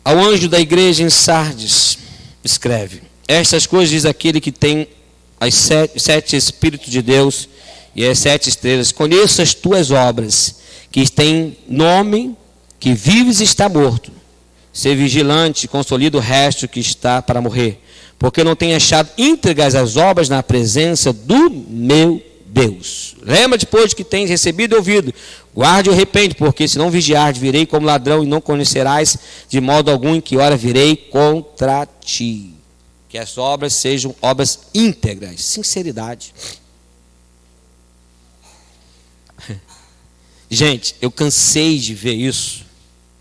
Ao anjo da igreja em Sardes, escreve: estas coisas diz aquele que tem as sete Espíritos de Deus e as 7 estrelas. Conheço as tuas obras, que têm nome, que vives e está morto. Ser vigilante, consolida o resto que está para morrer, porque não tem achado íntegras as obras na presença do meu Deus. Lembra depois que tens recebido e ouvido, guarde e arrepende, porque se não vigiardes, virei como ladrão e não conhecerás de modo algum em que hora virei contra ti. Que as obras sejam obras íntegras. Sinceridade. Gente, eu cansei de ver isso.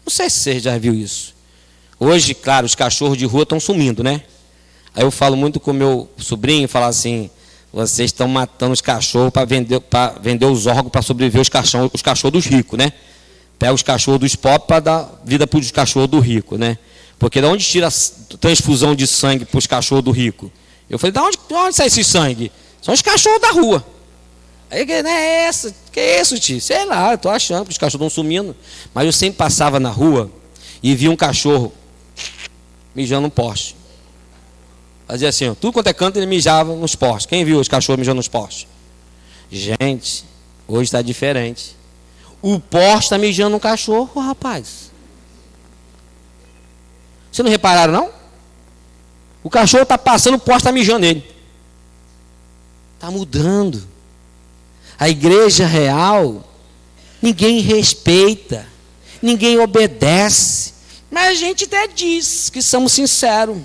Não sei se você já viu isso. Hoje, claro, os cachorros de rua estão sumindo, né? Aí eu falo muito com o meu sobrinho, falo assim: vocês estão matando os cachorros para vender os órgãos para sobreviver os cachorros dos ricos, né? Pega os cachorros dos pobres para dar vida para os cachorros do rico, né? Porque de onde tira a transfusão de sangue para os cachorros do rico? Eu falei, de onde sai esse sangue? São os cachorros da rua. Aí, não é essa? Que é isso, tio? Sei lá, eu estou achando que os cachorros estão sumindo. Mas eu sempre passava na rua e via um cachorro mijando no poste. Fazia assim, ó, tudo quanto é canto ele mijava nos postes. Quem viu os cachorros mijando nos postes? Gente, hoje está diferente. O poste está mijando um cachorro, rapaz. Vocês não repararam, não? O cachorro está passando, o poste está mijando nele. Está mudando. A igreja real, ninguém respeita, ninguém obedece. Mas a gente até diz que somos sinceros.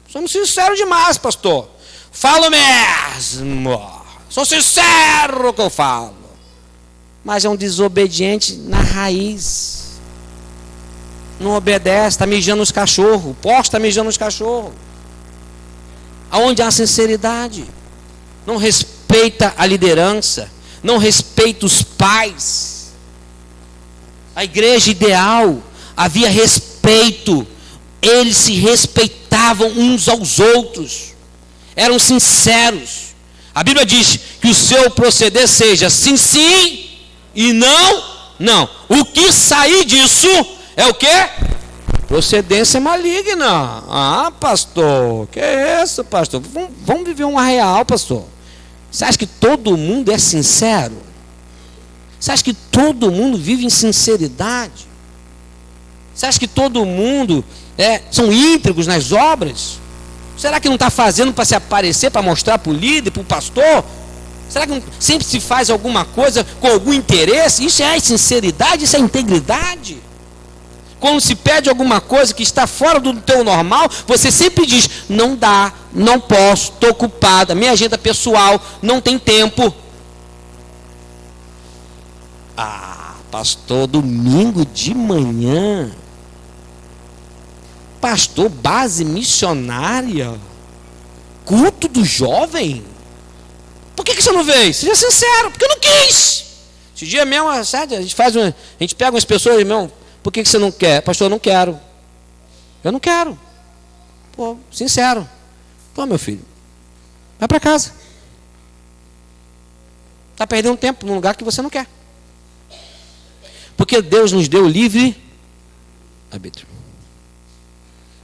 Somos sinceros demais, pastor. Falo mesmo. Sou sincero que eu falo. Mas é um desobediente na raiz. Não obedece, está mijando os cachorros. O poste está mijando os cachorros. aonde há sinceridade. Não respeita a liderança, não respeita os pais. A igreja ideal, havia respeito, eles se respeitavam uns aos outros, eram sinceros. A Bíblia diz que o seu proceder seja sim, sim e não, não. O que sair disso é o quê? Procedência maligna. Ah, pastor, que é isso, pastor? Vamos viver uma real, pastor. Você acha que todo mundo é sincero? Você acha que todo mundo vive em sinceridade? Você acha que todo mundo são íntegros nas obras? Será que não está fazendo para se aparecer, para mostrar para o líder, para o pastor? Será que não, sempre se faz alguma coisa com algum interesse? Isso é sinceridade, isso é integridade. Quando se pede alguma coisa que está fora do teu normal, você sempre diz, não dá, não posso, estou ocupada, minha agenda pessoal, não tem tempo. Ah, pastor, domingo de manhã, pastor, base missionária, culto do jovem. Por que você não veio? Seja sincero, porque eu não quis. Esse dia mesmo, sabe, a gente pega umas pessoas, irmão, por que você não quer? Pastor, eu não quero. Eu não quero. Pô, sincero. Pô, meu filho, vai para casa. Está perdendo tempo num lugar que você não quer. Porque Deus nos deu livre arbítrio.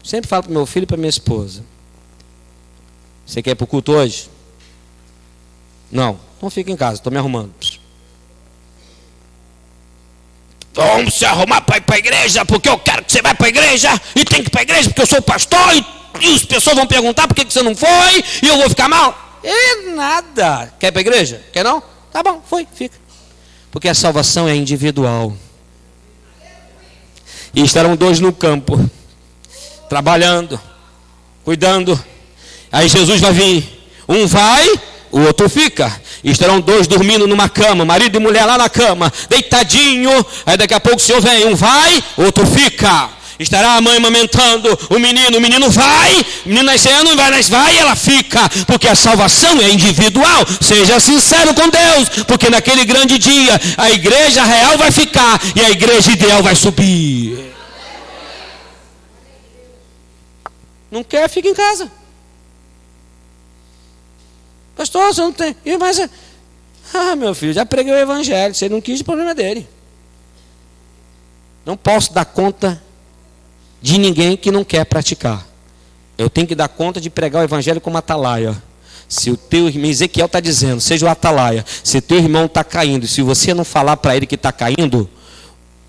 Sempre falo para o meu filho e para minha esposa. Você quer ir para o culto hoje? Não, então fica em casa, estou me arrumando. Vamos se arrumar para ir para a igreja, porque eu quero que você vá para a igreja, e tem que ir para a igreja porque eu sou pastor, e as pessoas vão perguntar por que você não foi, e eu vou ficar mal. E nada. Quer ir para a igreja? Quer não? Tá bom, foi, fica. Porque a salvação é individual. E estarão dois no campo, trabalhando, cuidando. Aí Jesus vai vir, um vai, o outro fica. E estarão dois dormindo numa cama, marido e mulher lá na cama, deitadinho. Aí daqui a pouco o Senhor vem, um vai, o outro fica. Estará a mãe amamentando o menino vai, o menino nascendo, vai, ela fica. Porque a salvação é individual. Seja sincero com Deus, porque naquele grande dia a igreja real vai ficar e a igreja ideal vai subir. Não quer, fica em casa. Pastor, você não tem. Mas, meu filho, já preguei o evangelho. Se ele não quis, o problema é dele. Não posso dar conta de ninguém que não quer praticar. Eu tenho que dar conta de pregar o evangelho como atalaia. Se o teu irmão, Ezequiel está dizendo, seja o atalaia. Se o teu irmão está caindo, se você não falar para ele que está caindo,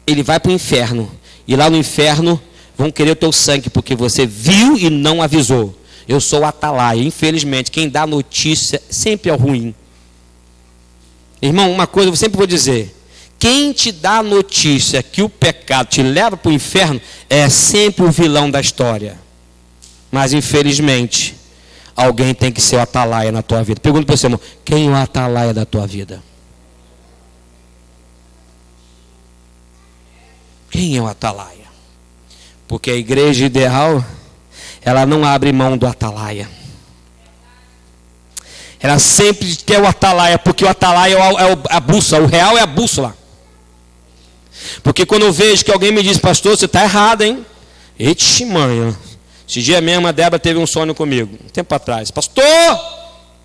ele vai para o inferno. E lá no inferno vão querer o teu sangue, porque você viu e não avisou. Eu sou o atalaia. Infelizmente, quem dá notícia sempre é o ruim. Irmão, uma coisa eu sempre vou dizer. Quem te dá a notícia que o pecado te leva para o inferno é sempre o vilão da história. Mas infelizmente, alguém tem que ser o atalaia na tua vida. Pergunta para você, irmão, quem é o atalaia da tua vida? Quem é o atalaia? Porque a igreja ideal, ela não abre mão do atalaia. Ela sempre quer o atalaia, porque o atalaia é a bússola, o real é a bússola. Porque quando eu vejo que alguém me diz, pastor, você está errado, hein? Eita, manhã. Esse dia mesmo a Débora teve um sonho comigo, um tempo atrás. Pastor,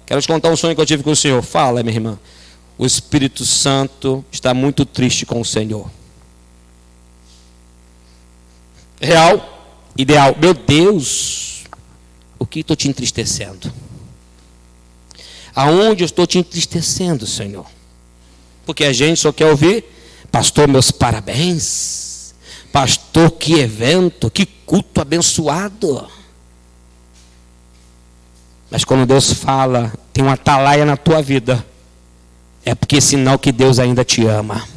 quero te contar um sonho que eu tive com o Senhor. Fala, minha irmã. O Espírito Santo está muito triste com o Senhor. Real, ideal. Meu Deus, o que estou te entristecendo? Aonde eu estou te entristecendo, Senhor? Porque a gente só quer ouvir, pastor, meus parabéns. Pastor, que evento, que culto abençoado. Mas quando Deus fala, tem uma atalaia na tua vida, é porque é sinal que Deus ainda te ama.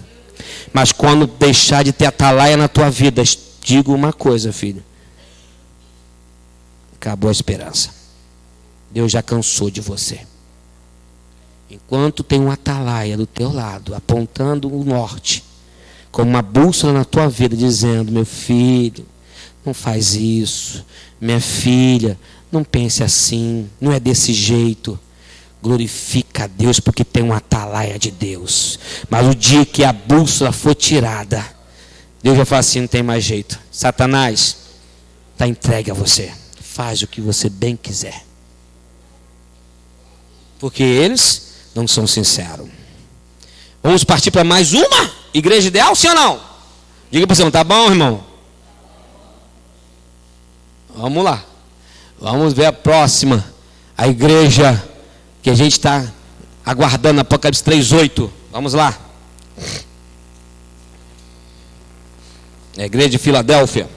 Mas quando deixar de ter atalaia na tua vida, digo uma coisa, filho. Acabou a esperança. Deus já cansou de você. Enquanto tem um atalaia do teu lado, apontando o norte, como uma bússola na tua vida, dizendo, meu filho, não faz isso. Minha filha, Não pense assim, não é desse jeito. Glorifica a Deus porque tem uma atalaia de Deus. Mas o dia que a bússola for tirada, Deus vai falar assim, não tem mais jeito. Satanás está entregue a você. Faz o que você bem quiser. Porque eles não são sinceros. Vamos partir para mais uma igreja ideal, sim ou não? Diga para você, tá bom, irmão? Vamos lá. Vamos ver a próxima. A igreja que a gente está aguardando, Apocalipse 3:8. Vamos lá. A igreja de Filadélfia.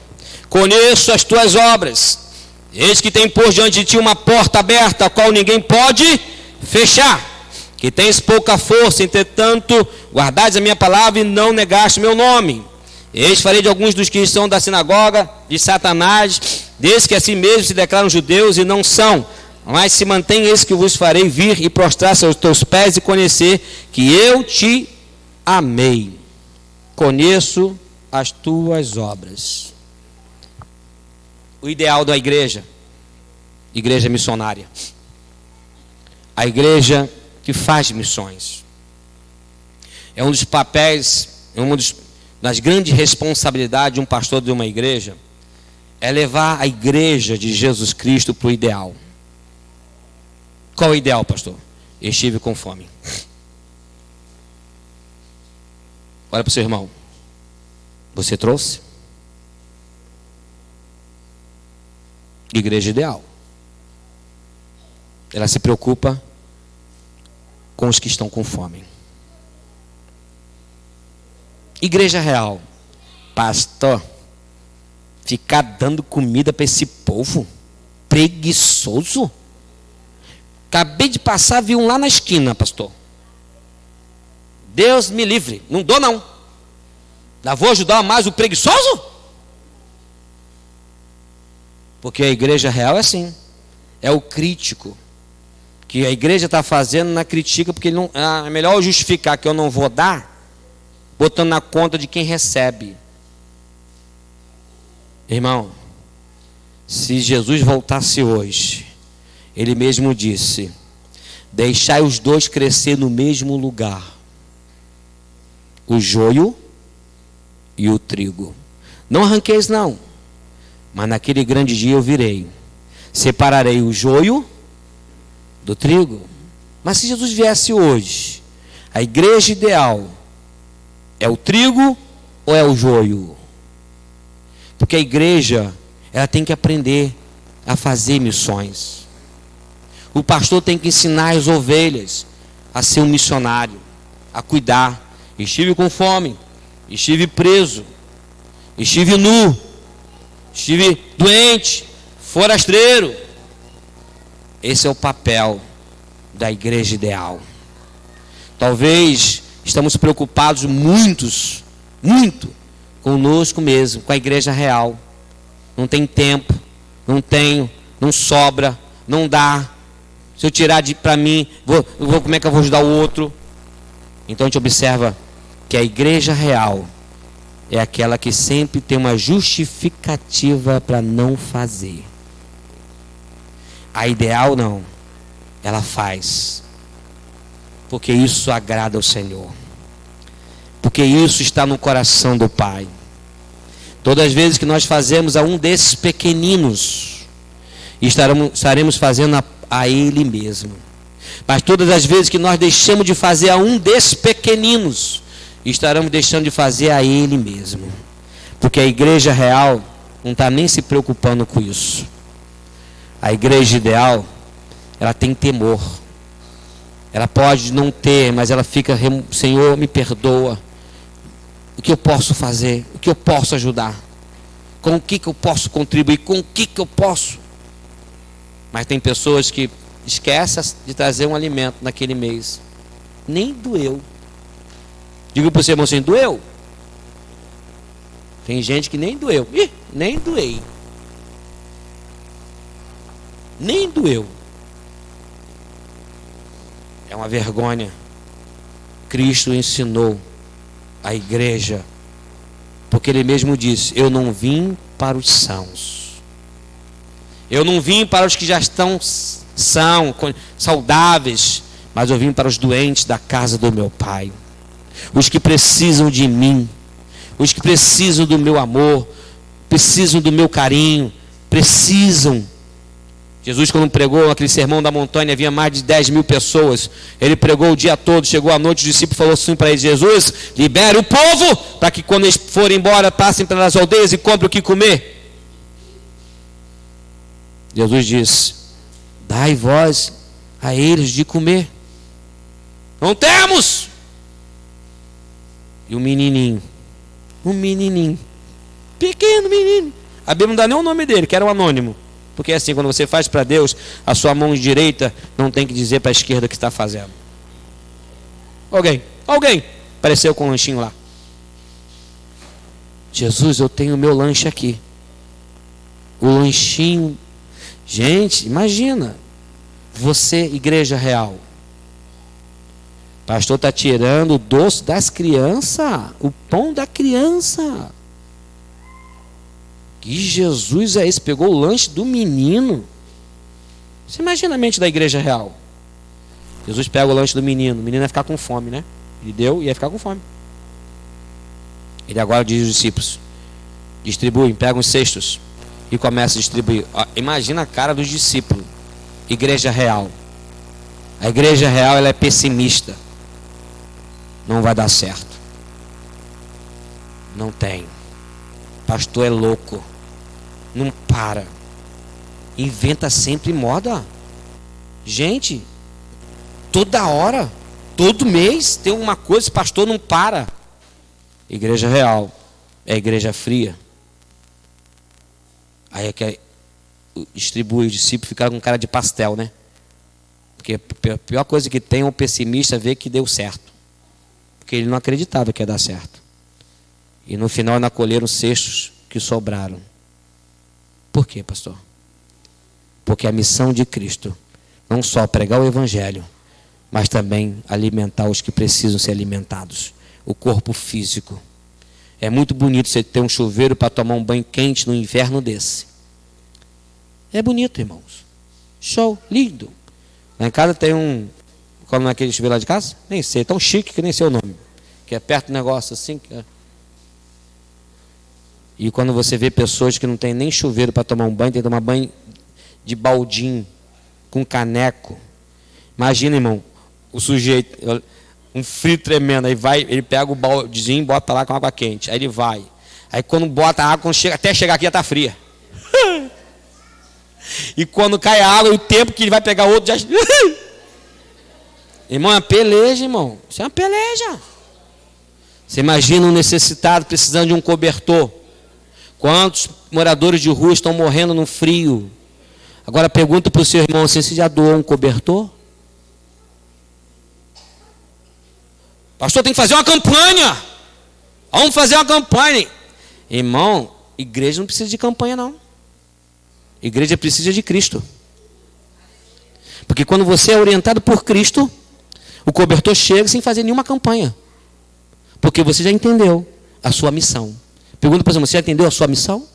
Conheço as tuas obras. Eis que tem por diante de ti uma porta aberta, a qual ninguém pode fechar. Que tens pouca força, entretanto, guardaste a minha palavra e não negaste meu nome. Eis farei de alguns dos que são da sinagoga de Satanás, desses que assim mesmo se declaram judeus e não são, mas se mantém esse que vos farei vir e prostrar-se aos teus pés e conhecer que eu te amei. Conheço as tuas obras. O ideal da igreja missionária. A igreja que faz missões. É um dos papéis, das grandes responsabilidades de um pastor de uma igreja, é levar a igreja de Jesus Cristo para o ideal. Qual é o ideal, pastor? Estive com fome. Olha para o seu irmão. Você trouxe? Igreja ideal. Ela se preocupa com os que estão com fome. Igreja real. Pastor, ficar dando comida para esse povo preguiçoso? Acabei de passar, vi um lá na esquina, pastor. Deus me livre. Não dou não. Lá vou ajudar mais o preguiçoso? Porque a igreja real é assim. É o crítico. Que a igreja está fazendo na critica, porque ele não, é melhor justificar que eu não vou dar, botando na conta de quem recebe. Irmão, se Jesus voltasse hoje, ele mesmo disse: deixai os dois crescer no mesmo lugar, o joio e o trigo. Não arranqueis não, mas naquele grande dia eu virei, separarei o joio do trigo. Mas se Jesus viesse hoje, a igreja ideal é o trigo ou é o joio? Porque a igreja, ela tem que aprender a fazer missões. O pastor tem que ensinar as ovelhas a ser um missionário, a cuidar. Estive com fome, estive preso, estive nu, estive doente, forasteiro. Esse é o papel da igreja ideal. Talvez estamos preocupados muito conosco mesmo, com a igreja real. Não tem tempo, não tenho, não sobra, não dá. Se eu tirar para mim, como é que eu vou ajudar o outro? Então a gente observa que a igreja real é aquela que sempre tem uma justificativa para não fazer. A ideal não, ela faz, porque isso agrada ao Senhor, porque isso está no coração do Pai. Todas as vezes que nós fazemos a um desses pequeninos, estaremos fazendo a Ele mesmo. Mas todas as vezes que nós deixamos de fazer a um desses pequeninos, estaremos deixando de fazer a Ele mesmo, porque a igreja real não está nem se preocupando com isso. A igreja ideal, ela tem temor. Ela pode não ter, mas ela fica: Senhor, me perdoa. O que eu posso fazer? O que eu posso ajudar? Com o que eu posso contribuir? Com o que eu posso? Mas tem pessoas que esquecem de trazer um alimento naquele mês. Nem doeu. Digo para você, irmão, assim, doeu? Tem gente que nem doeu. Ih, nem doei. Nem doeu. É uma vergonha. Cristo ensinou a igreja, porque Ele mesmo disse: eu não vim para os sãos, Eu não vim para os que já estão são saudáveis, mas eu vim para os doentes da casa do meu Pai. Os que precisam de mim, os que precisam do meu amor, precisam do meu carinho, precisam. Jesus, quando pregou aquele sermão da montanha, havia mais de 10.000 pessoas. Ele pregou o dia todo, chegou à noite, o discípulo falou assim para ele: Jesus, libere o povo, para que quando eles forem embora, passem pelas aldeias e comprem o que comer. Jesus disse: dai vós a eles de comer. Não temos. E um menininho, pequeno menino, a Bíblia não dá nem o nome dele, que era um anônimo. Porque assim, quando você faz para Deus, a sua mão direita não tem que dizer para a esquerda que está fazendo. Alguém apareceu com um lanchinho lá. Jesus, eu tenho o meu lanche aqui. O lanchinho. Gente, imagina. Você, igreja real. O pastor está tirando o doce das crianças. O pão da criança. Que Jesus é esse? Pegou o lanche do menino. Você imagina a mente da igreja real. Jesus pega o lanche do menino. O menino ia ficar com fome, né? Ele deu e ia ficar com fome. Ele agora diz aos discípulos: distribuem, pegam os cestos e começa a distribuir. Imagina a cara dos discípulos. Igreja real. A igreja real, ela é pessimista. Não vai dar certo. Não tem. Pastor é louco. Não para. Inventa sempre moda. Gente, toda hora, todo mês tem uma coisa, esse pastor não para. Igreja real é igreja fria. Aí é que distribui os discípulos, ficaram com cara de pastel, né? Porque a pior coisa que tem é um pessimista ver que deu certo. Porque ele não acreditava que ia dar certo. E no final ainda colheram cestos que sobraram. Por quê, pastor? Porque a missão de Cristo não só pregar o Evangelho, mas também alimentar os que precisam ser alimentados. O corpo físico. É muito bonito você ter um chuveiro para tomar um banho quente no inverno desse. É bonito, irmãos. Show, lindo. Lá em casa tem um... Qual não é aquele chuveiro lá de casa? Nem sei, tão chique que nem sei o nome. Que é perto do negócio assim. E quando você vê pessoas que não tem nem chuveiro para tomar um banho, tem que tomar banho de baldinho, com caneco. Imagina, irmão, o sujeito, um frio tremendo, aí vai, ele pega o baldezinho e bota lá com água quente. Aí ele vai. Aí quando bota a água, quando chega, até chegar aqui já está fria. E quando cai a água, o tempo que ele vai pegar outro já... Irmão, é uma peleja, irmão. Isso é uma peleja. Você imagina um necessitado precisando de um cobertor. Quantos moradores de rua estão morrendo no frio? Agora pergunta para o seu irmão assim: você já doou um cobertor? Pastor, tem que fazer uma campanha. Vamos fazer uma campanha. Irmão, igreja não precisa de campanha, não. Igreja precisa de Cristo. Porque quando você é orientado por Cristo, o cobertor chega sem fazer nenhuma campanha. Porque você já entendeu a sua missão. Pergunta para você: já entendeu a sua missão?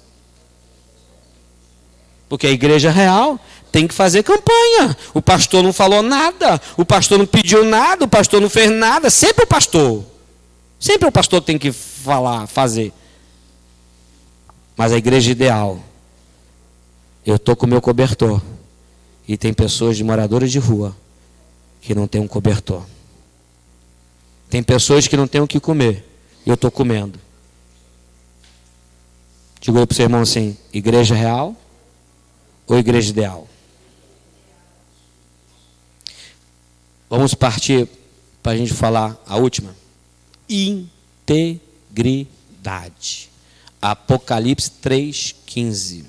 Porque a igreja real tem que fazer campanha. O pastor não falou nada, o pastor não pediu nada, o pastor não fez nada. Sempre o pastor. Sempre o pastor tem que falar, fazer. Mas a igreja ideal, eu estou com o meu cobertor. E tem pessoas de moradores de rua que não tem um cobertor. Tem pessoas que não têm o que comer. E eu estou comendo. Digo aí para o seu irmão assim: igreja real ou igreja ideal? Vamos partir para a gente falar a última. Integridade. Apocalipse 3:15.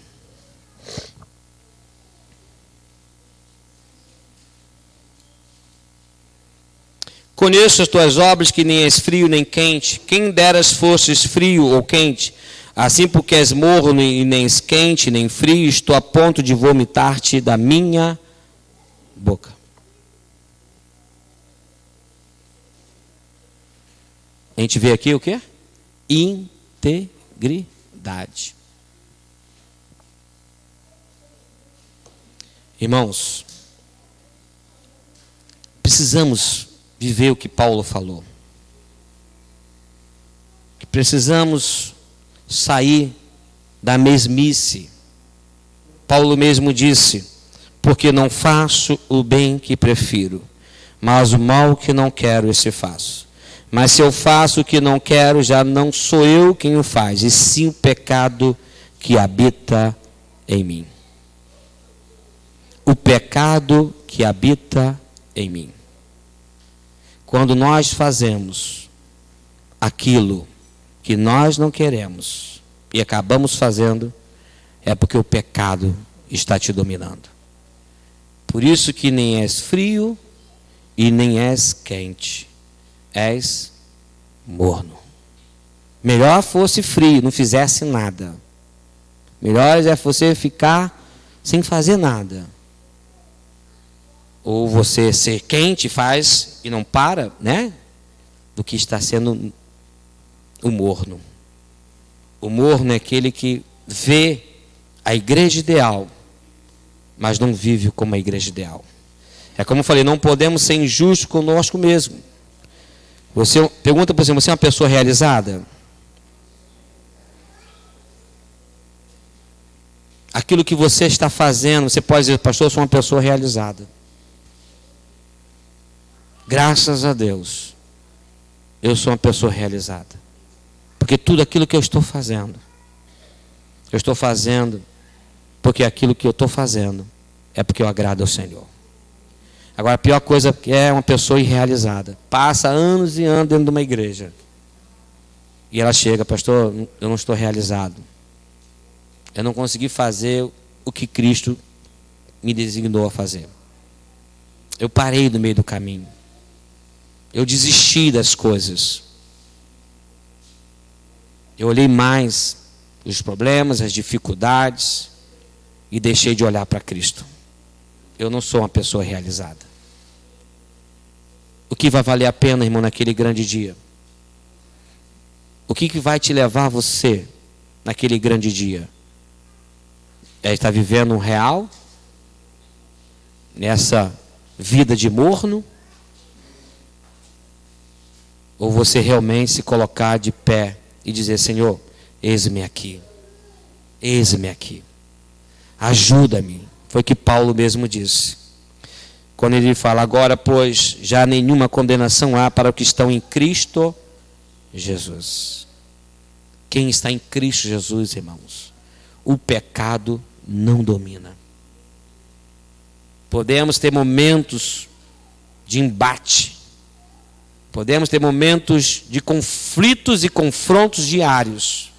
Conheço as tuas obras, que nem és frio nem quente. Quem deras fosses frio ou quente. Assim, porque és morno e nem és quente nem frio, estou a ponto de vomitar-te da minha boca. A gente vê aqui o quê? Integridade. Irmãos, precisamos viver o que Paulo falou. Precisamos sair da mesmice. Paulo mesmo disse: porque não faço o bem que prefiro, mas o mal que não quero, esse faço. Mas se eu faço o que não quero, já não sou eu quem o faz, e sim o pecado que habita em mim. O pecado que habita em mim. Quando nós fazemos aquilo que nós não queremos e acabamos fazendo, é porque o pecado está te dominando. Por isso que nem és frio e nem és quente, és morno. Melhor fosse frio, não fizesse nada. Melhor é você ficar sem fazer nada. Ou você ser quente, faz e não para, né? Do que está sendo o morno. O morno é aquele que vê a igreja ideal, mas não vive como a igreja ideal. É como eu falei, não podemos ser injustos conosco mesmo. Você pergunta para você é uma pessoa realizada? Aquilo que você está fazendo, você pode dizer: pastor, eu sou uma pessoa realizada. Graças a Deus, eu sou uma pessoa realizada. Porque tudo aquilo que eu estou fazendo porque aquilo que eu estou fazendo é porque eu agrado ao Senhor. Agora, a pior coisa é uma pessoa irrealizada. Passa anos e anos dentro de uma igreja. E ela chega: pastor, eu não estou realizado. Eu não consegui fazer o que Cristo me designou a fazer. Eu parei no meio do caminho. Eu desisti das coisas. Eu olhei mais os problemas, as dificuldades e deixei de olhar para Cristo. Eu não sou uma pessoa realizada. O que vai valer a pena, irmão, naquele grande dia? O que vai te levar a você naquele grande dia? É estar vivendo um real? Nessa vida de morno? Ou você realmente se colocar de pé e dizer: Senhor, eis-me aqui. Eis-me aqui. Ajuda-me. Foi o que Paulo mesmo disse. Quando ele fala: agora, pois, já nenhuma condenação há para os que estão em Cristo Jesus. Quem está em Cristo Jesus, irmãos, o pecado não domina. Podemos ter momentos de embate. Podemos ter momentos de conflitos e confrontos diários.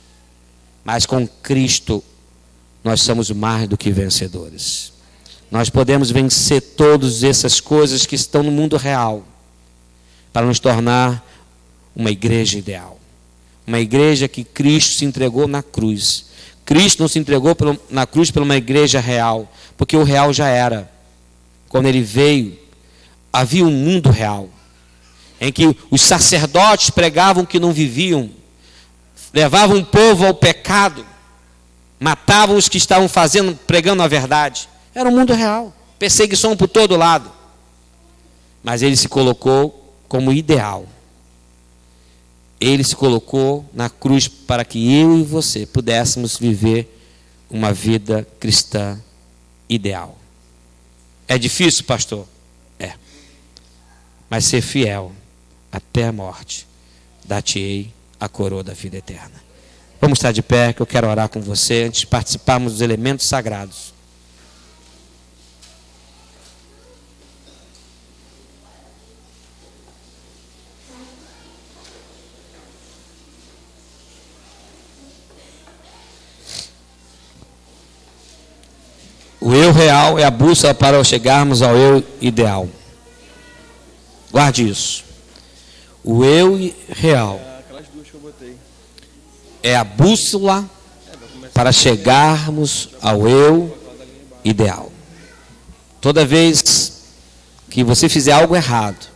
Mas com Cristo nós somos mais do que vencedores. Nós podemos vencer todas essas coisas que estão no mundo real, para nos tornar uma igreja ideal. Uma igreja que Cristo se entregou na cruz. Cristo não se entregou na cruz por uma igreja real, porque o real já era. Quando ele veio, havia um mundo real, em que os sacerdotes pregavam que não viviam, levavam o povo ao pecado, matavam os que estavam pregando a verdade. Era um mundo real, perseguição por todo lado. Mas ele se colocou como ideal. Ele se colocou na cruz para que eu e você pudéssemos viver uma vida cristã ideal. É difícil, pastor? É. Mas ser fiel até a morte, dar-te-ei a coroa da vida eterna. Vamos estar de pé, que eu quero orar com você antes de participarmos dos elementos sagrados. O eu real é a bússola para chegarmos ao eu ideal. Guarde isso. O eu real é a bússola para chegarmos ao eu ideal. Toda vez que você fizer algo errado,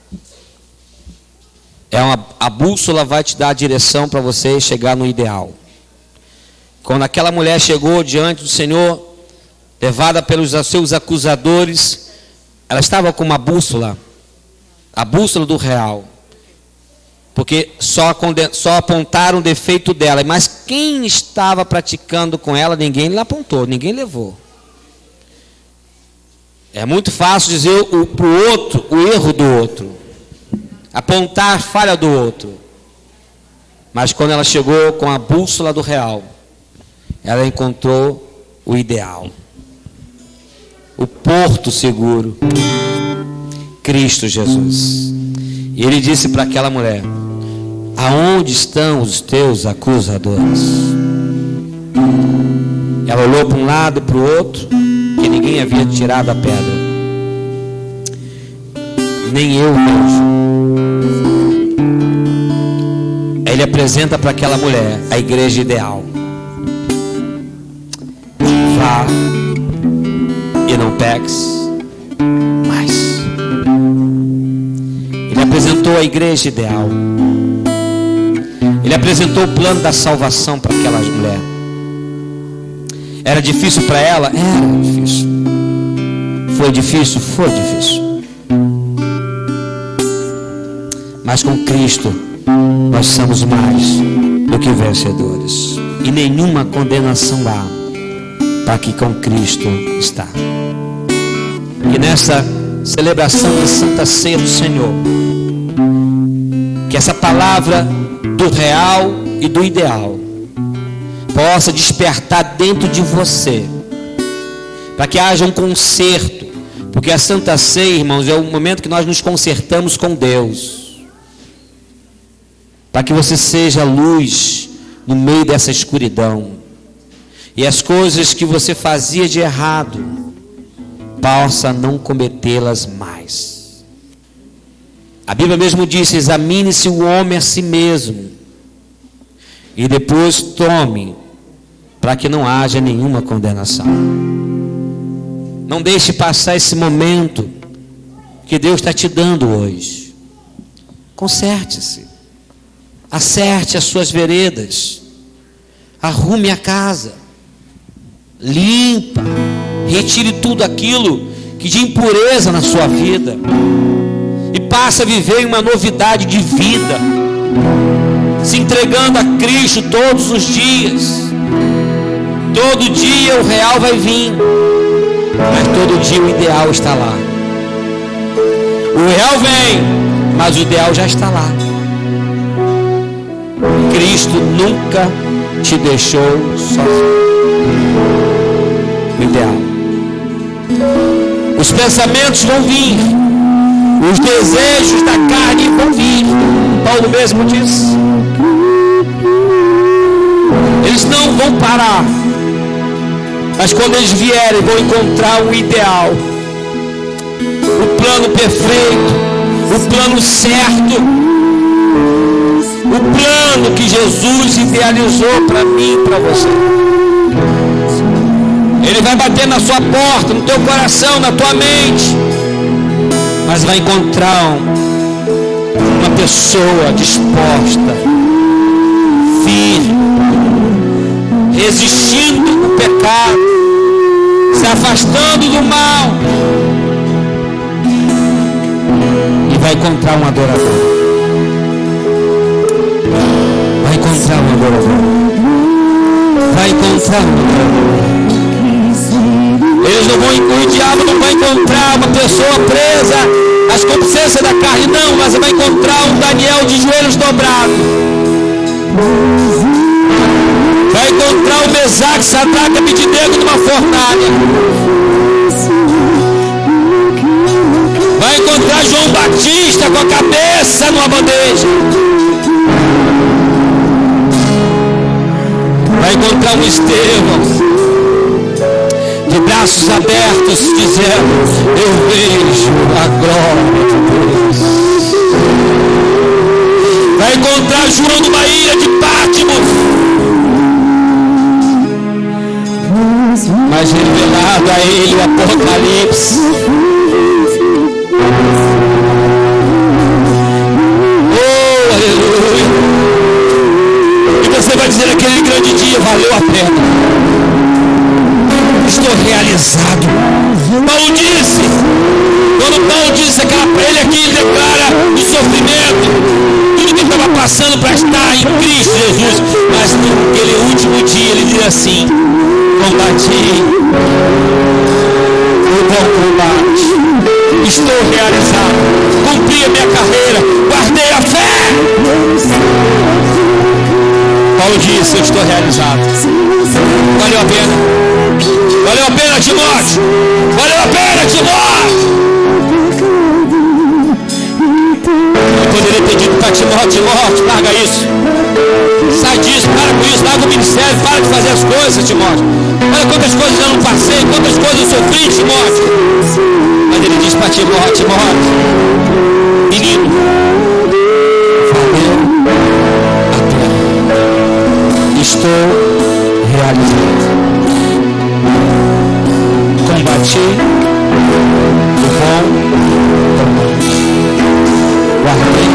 a bússola vai te dar a direção para você chegar no ideal. Quando aquela mulher chegou diante do Senhor, levada pelos seus acusadores, ela estava com uma bússola, a bússola do real, porque só apontaram o defeito dela, mas quem estava praticando com ela, ninguém lhe apontou, ninguém levou. É muito fácil dizer para o outro o erro do outro, apontar a falha do outro, mas quando ela chegou com a bússola do real, ela encontrou o ideal, o porto seguro, Cristo Jesus. E ele disse para aquela mulher: aonde estão os teus acusadores? Ela olhou para um lado e para o outro, que ninguém havia tirado a pedra, nem eu mesmo. Ele apresenta para aquela mulher a igreja ideal. Vá e não peques mais. Ele apresentou a igreja ideal. Ele apresentou o plano da salvação para aquela mulher. Era difícil para ela? Era difícil. Foi difícil? Foi difícil. Mas com Cristo nós somos mais do que vencedores. E nenhuma condenação há para que com Cristo está. E nessa celebração da Santa Ceia do Senhor, que essa palavra do real e do ideal possa despertar dentro de você, para que haja um conserto, porque a Santa Ceia, irmãos, é o momento que nós nos consertamos com Deus, para que você seja luz no meio dessa escuridão, e as coisas que você fazia de errado possa não cometê-las mais. A Bíblia mesmo diz: examine-se o homem a si mesmo e depois tome, para que não haja nenhuma condenação. Não deixe passar esse momento que Deus está te dando hoje. Conserte-se, acerte as suas veredas, arrume a casa, limpa, retire tudo aquilo que de impureza na sua vida e passe a viver uma novidade de vida, se entregando a Cristo todos os dias. Todo dia o real vai vir, mas todo dia o ideal está lá. O real vem, mas o ideal já está lá. Cristo nunca te deixou sozinho. O ideal. Os pensamentos vão vir, os desejos da carne vão vir. Paulo mesmo disse: eles não vão parar, mas quando eles vierem vão encontrar o ideal, o plano perfeito, o plano certo, o plano que Jesus idealizou para mim e para você. Ele vai bater na sua porta, no teu coração, na tua mente, mas vai encontrar uma pessoa disposta, firme, resistindo ao pecado, se afastando do mal, e vai encontrar um adorador. Vai encontrar um adorador. Vai encontrar um adorador. Eles não vão, o diabo não vai encontrar uma pessoa presa às concupiscências da carne, não, mas vai encontrar um Daniel de joelhos dobrados. Vai encontrar o Mesaque, Sadraque, Abednego numa fornalha. Vai encontrar João Batista com a cabeça numa bandeja. Vai encontrar um Estevão de braços abertos, dizendo: eu vejo a glória de Deus. Vai encontrar João numa ilha de Patmos, mas revelado a ele o Apocalipse. Oh, aleluia! E você vai dizer: aquele grande dia valeu a pena. Estou estou realizado. Paulo disse, quando Paulo disse para ele aqui, ele declara o sofrimento, tudo que ele estava passando para estar em Cristo Jesus, mas naquele último dia ele diz assim: combati o bom combate, estou realizado, cumpri a minha carreira, guardei a fé. Paulo disse: eu estou realizado. Valeu a pena. Valeu a pena, Timóteo. Valeu a pena, Timóteo. Eu poderia ter dito para Timóteo: larga isso. Sai disso, para com isso, larga o ministério, para de fazer as coisas, Timóteo. Olha quantas coisas eu não passei, quantas coisas eu sofri, Timóteo. Mas ele diz para Timóteo: menino, valeu a pena. Estou realizado. Combati o bom combate. Guardei